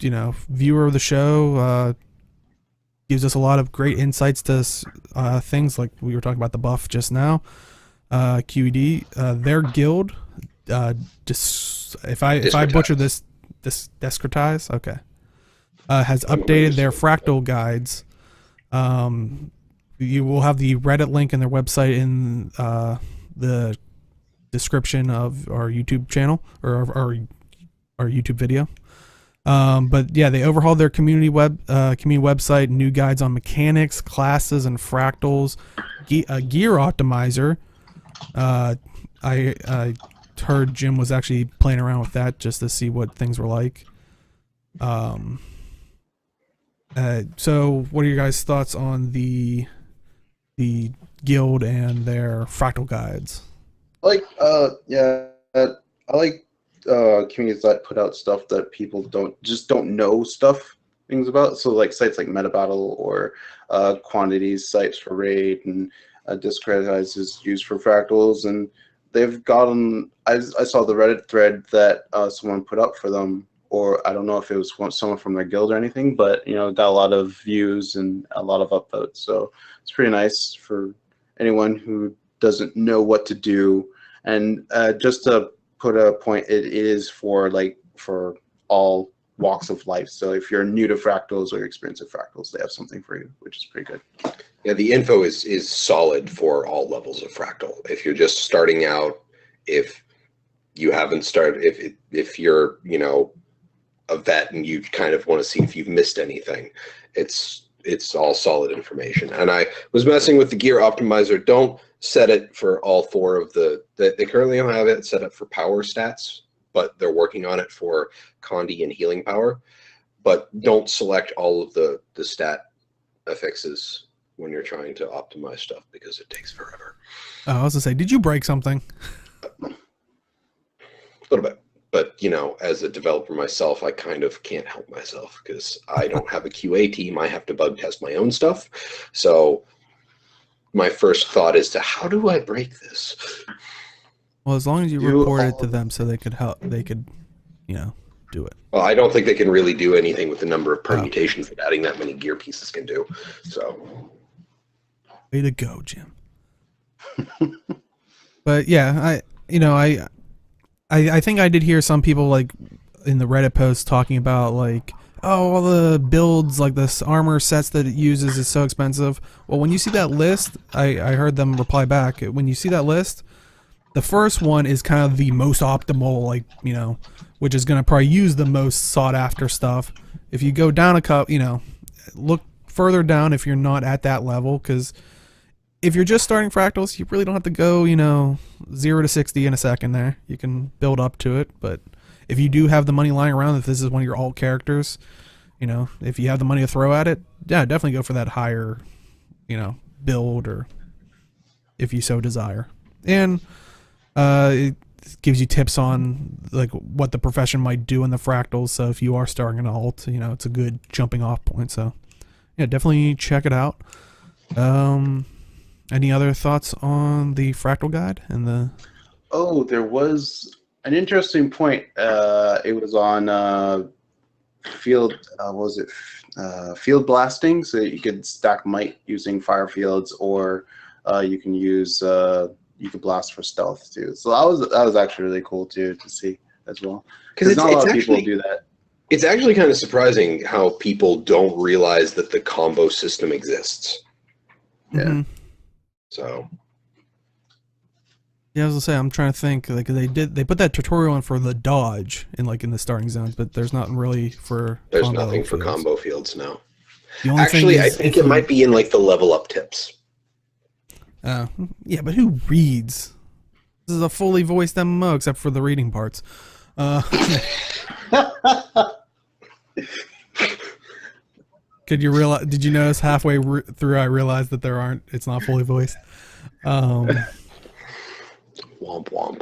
You know, viewer of the show gives us a lot of great insights to things like we were talking about the buff just now. QED, their guild. If I butcher this Descritize, okay, has updated their fractal guides. You will have the Reddit link in their website in the description of our YouTube channel or our YouTube video. But yeah, they overhauled their community website, new guides on mechanics, classes, and fractals, gear optimizer. I heard Jim was actually playing around with that just to see what things were like. So what are your guys' thoughts on the guild and their fractal guides? I like communities that put out stuff that people don't know things about. So like sites like MetaBattle or quantities sites for raid and Discretize is used for fractals, and they've gotten. I saw the Reddit thread that someone put up for them, or I don't know if it was someone from their guild or anything, but got a lot of views and a lot of upvotes. So it's pretty nice for anyone who doesn't know what to do. And just to put a point, it is for all walks of life. So if you're new to fractals or you're experiencing fractals, they have something for you, which is pretty good. Yeah, the info is solid for all levels of fractal. If you're just starting out, if you haven't started, if you're a vet and you kind of want to see if you've missed anything, it's all solid information. And I was messing with the gear optimizer. Don't set it for all four of they currently don't have it set up for power stats, but they're working on it for Condi and healing power. But don't select all of the stat affixes when you're trying to optimize stuff because it takes forever. Oh, I was gonna say, did you break something? A little bit. But, as a developer myself, I kind of can't help myself because I don't have a QA team. I have to bug test my own stuff. So my first thought is how do I break this? Well, as long as you report it to them so they could help, they could, do it. Well, I don't think they can really do anything with the number of permutations that adding that many gear pieces can do. So. Way to go, Jim. But yeah, I think I did hear some people like in the Reddit posts talking about like, oh, all the builds, like this armor sets that it uses is so expensive. Well, when you see that list, I heard them reply back. When you see that list, the first one is kind of the most optimal, which is going to probably use the most sought after stuff. If you go down a couple, look further down if you're not at that level, because if you're just starting fractals, you really don't have to go, 0 to 60 in a second there. You can build up to it, but if you do have the money lying around, if this is one of your alt characters, if you have the money to throw at it, yeah, definitely go for that higher, build, or if you so desire. And it gives you tips on like what the profession might do in the fractals. So if you are starting an alt, it's a good jumping off point. So yeah, definitely check it out. Any other thoughts on the fractal guide and the? Oh, there was an interesting point. It was on field. Field blasting? So you could stack might using fire fields, or you can use you could blast for stealth too. So that was actually really cool too to see as well. Because not a lot of people do that. It's actually kind of surprising how people don't realize that the combo system exists. Yeah. Mm-hmm. So, Yeah, I was gonna say I'm trying to think. Like they put that tutorial in for the dodge in the starting zones, but there's nothing really for There's combo nothing for fields. combo fields now. The only thing Actually, I is think if it you, might be in like the level up tips. yeah, but who reads? This is a fully voiced MMO except for the reading parts. Could you realize? Did you notice halfway through I realized that it's not fully voiced. Womp womp.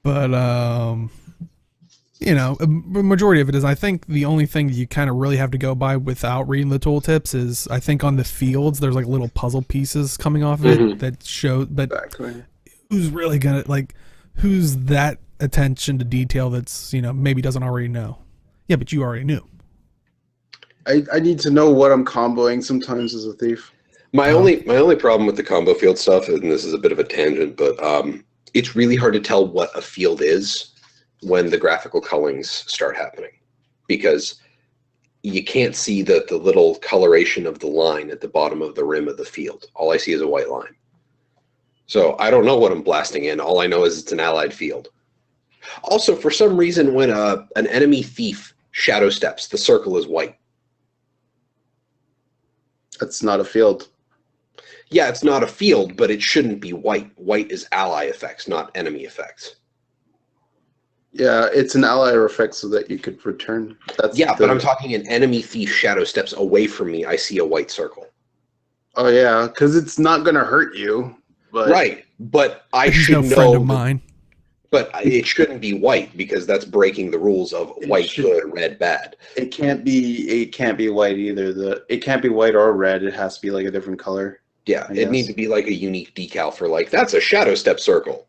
But a majority of it is. I think the only thing you kind of really have to go by without reading the tooltips is I think on the fields there's like little puzzle pieces coming off it that show. But Exactly. who's really gonna who's that attention to detail that's maybe doesn't already know? Yeah, but you already knew. I need to know what I'm comboing sometimes as a thief. My only problem with the combo field stuff, and this is a bit of a tangent, but it's really hard to tell what a field is when the graphical colorings start happening, because you can't see the little coloration of the line at the bottom of the rim of the field. All I see is a white line. So I don't know what I'm blasting in. All I know is it's an allied field. Also, for some reason, when an enemy thief shadow steps, the circle is white. That's not a field. Yeah, it's not a field, but it shouldn't be white. White is ally effects, not enemy effects. Yeah, it's an ally effect so that you could return. But I'm talking an enemy thief shadow steps away from me. I see a white circle. Oh yeah, because it's not gonna hurt you. But right, but I He's should no know. friend of mine. But it shouldn't be white because that's breaking the rules of white good, red bad. It can't be white either. It can't be white or red. It has to be like a different color. Yeah, it needs to be like a unique decal for that's a shadow step circle.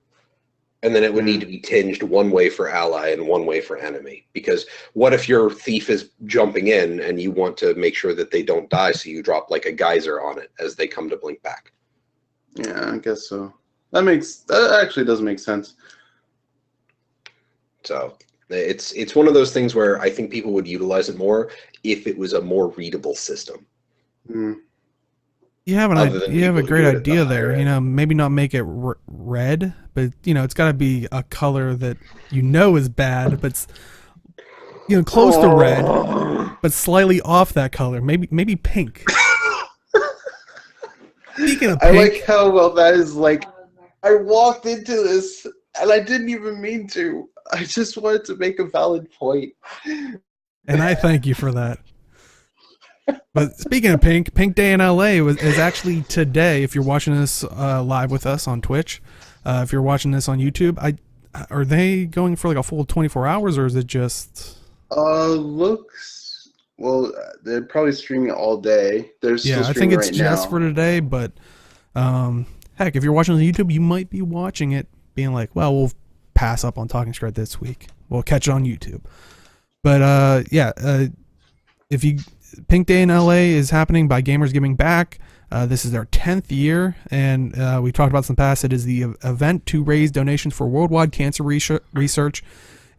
And then it would need to be tinged one way for ally and one way for enemy. Because what if your thief is jumping in and you want to make sure that they don't die, so you drop like a geyser on it as they come to blink back? Yeah, I guess so. That actually does make sense. So it's one of those things where I think people would utilize it more if it was a more readable system. You have a great idea there. Maybe not make it red, but it's got to be a color that is bad, but it's close to red, but slightly off that color. Maybe pink. Speaking of pink, I like how well that is like. I walked into this and I didn't even mean to. I just wanted to make a valid point. And I thank you for that. But speaking of Pink Day in LA is actually today. If you're watching this live with us on Twitch, if you're watching this on YouTube, are they going for like a full 24 hours or is it just? They're probably streaming all day. They're still I think it's right just now. for today. But heck, if you're watching on YouTube, you might be watching it, being like, "Well, we'll pass up on Talking Skritt this week. We'll catch it on YouTube." But if you. Pink Day in LA is happening by Gamers Giving Back. This is their 10th year, and we talked about this in the past. It is the event to raise donations for worldwide cancer research,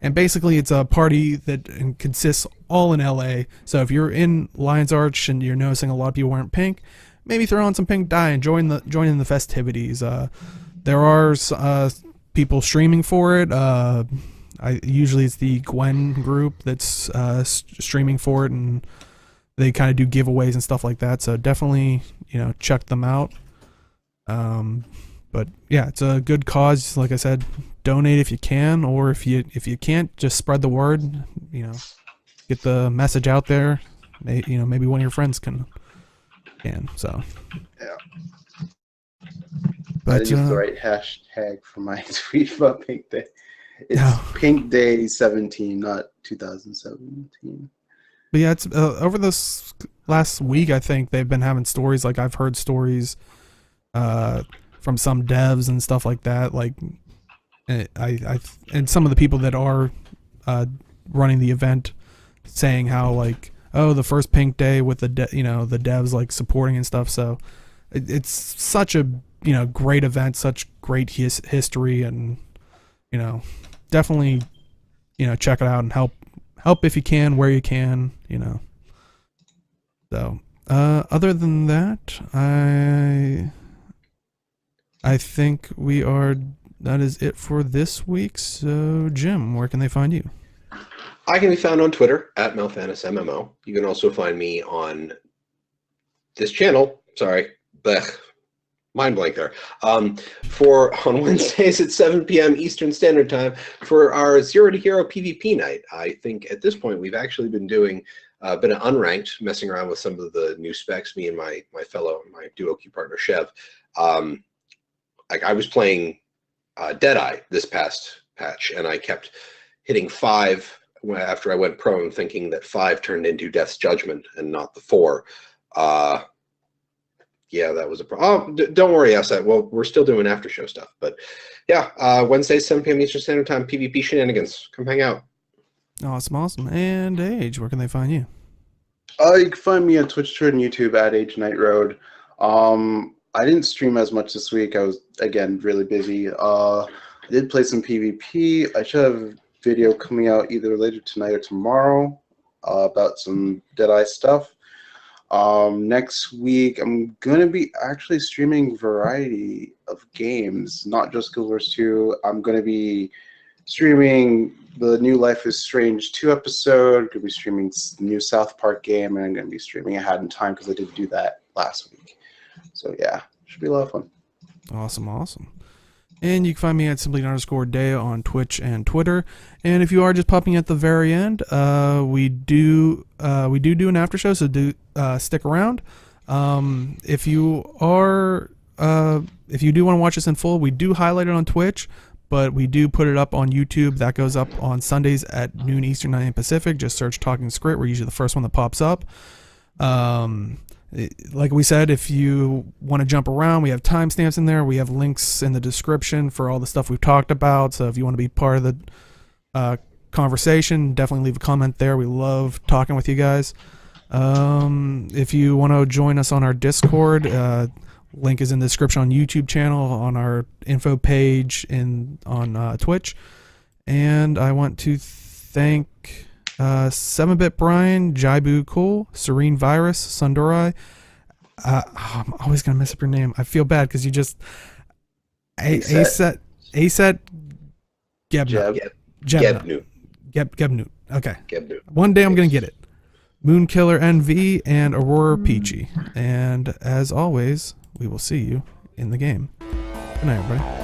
and basically it's a party that consists all in LA. So if you're in Lions Arch and you're noticing a lot of people wearing pink, maybe throw on some pink dye and join in the festivities. There are people streaming for it. Usually it's the Gwen group that's streaming for it, and they kind of do giveaways and stuff like that. So definitely, check them out. But yeah, it's a good cause. Like I said, donate if you can, or if you can't, just spread the word. Get the message out there. Maybe one of your friends can. So. Yeah. But I used the right hashtag for my tweet about Pink Day. It's Pink Day 17, not 2017. But yeah, it's over this last week. I think they've been having stories. Like I've heard stories from some devs and stuff like that. Like and some of the people that are running the event saying how the first Pink Day with the devs supporting and stuff. So it's such a great event, such great history, and definitely check it out and help if you can, where you can, So, other than that, I think that is it for this week. So, Jim, where can they find you? I can be found on Twitter at MelFanusMMO. You can also find me on this channel. Sorry, mind blank there. On Wednesdays at 7 p.m. Eastern Standard Time for our Zero to Hero PvP night. I think at this point we've actually been doing a bit of unranked, messing around with some of the new specs. Me and my duo queue partner Chev. I was playing Deadeye this past patch, and I kept hitting 5 after I went pro, and thinking that 5 turned into Death's Judgment and not the 4. Yeah, that was a problem. Oh, don't worry, Asset. Well, we're still doing after show stuff, but yeah, Wednesday, 7 p.m. Eastern Standard Time, PvP shenanigans. Come hang out. Awesome. And Age, where can they find you? You can find me on Twitch, Twitter, and YouTube at Age Night Road. I didn't stream as much this week. I was, again, really busy. I did play some PvP. I should have a video coming out either later tonight or tomorrow about some Deadeye stuff. Next week, I'm going to be actually streaming a variety of games, not just Guild Wars 2. I'm going to be streaming the new Life is Strange 2 episode. I'm going to be streaming the new South Park game, and I'm going to be streaming A Hat in Time because I did do that last week. So yeah, should be a lot of fun. Awesome. And you can find me at simply_day on Twitch and Twitter. And if you are just popping at the very end, we do an after show, so stick around. If you do want to watch us in full, we do highlight it on Twitch, but we do put it up on YouTube. That goes up on Sundays at noon Eastern, 9 Pacific. Just search Talking Skritt. We're usually the first one that pops up. Like we said, if you want to jump around, we have timestamps in there. We have links in the description for all the stuff we've talked about. So if you want to be part of the conversation, definitely leave a comment there. We love talking with you guys. If you want to join us on our Discord, link is in the description on YouTube channel, on our info page, on Twitch. And I want to thank 7-Bit Brian, Jaibu Cool, Serene Virus, Sundurai. I'm always going to mess up your name. I feel bad because you just... Aset Gebnut. Gebnut. Okay. Gebnut. One day I'm going to get it. Moonkiller NV and Aurora Peachy. And as always, we will see you in the game. Good night, everybody.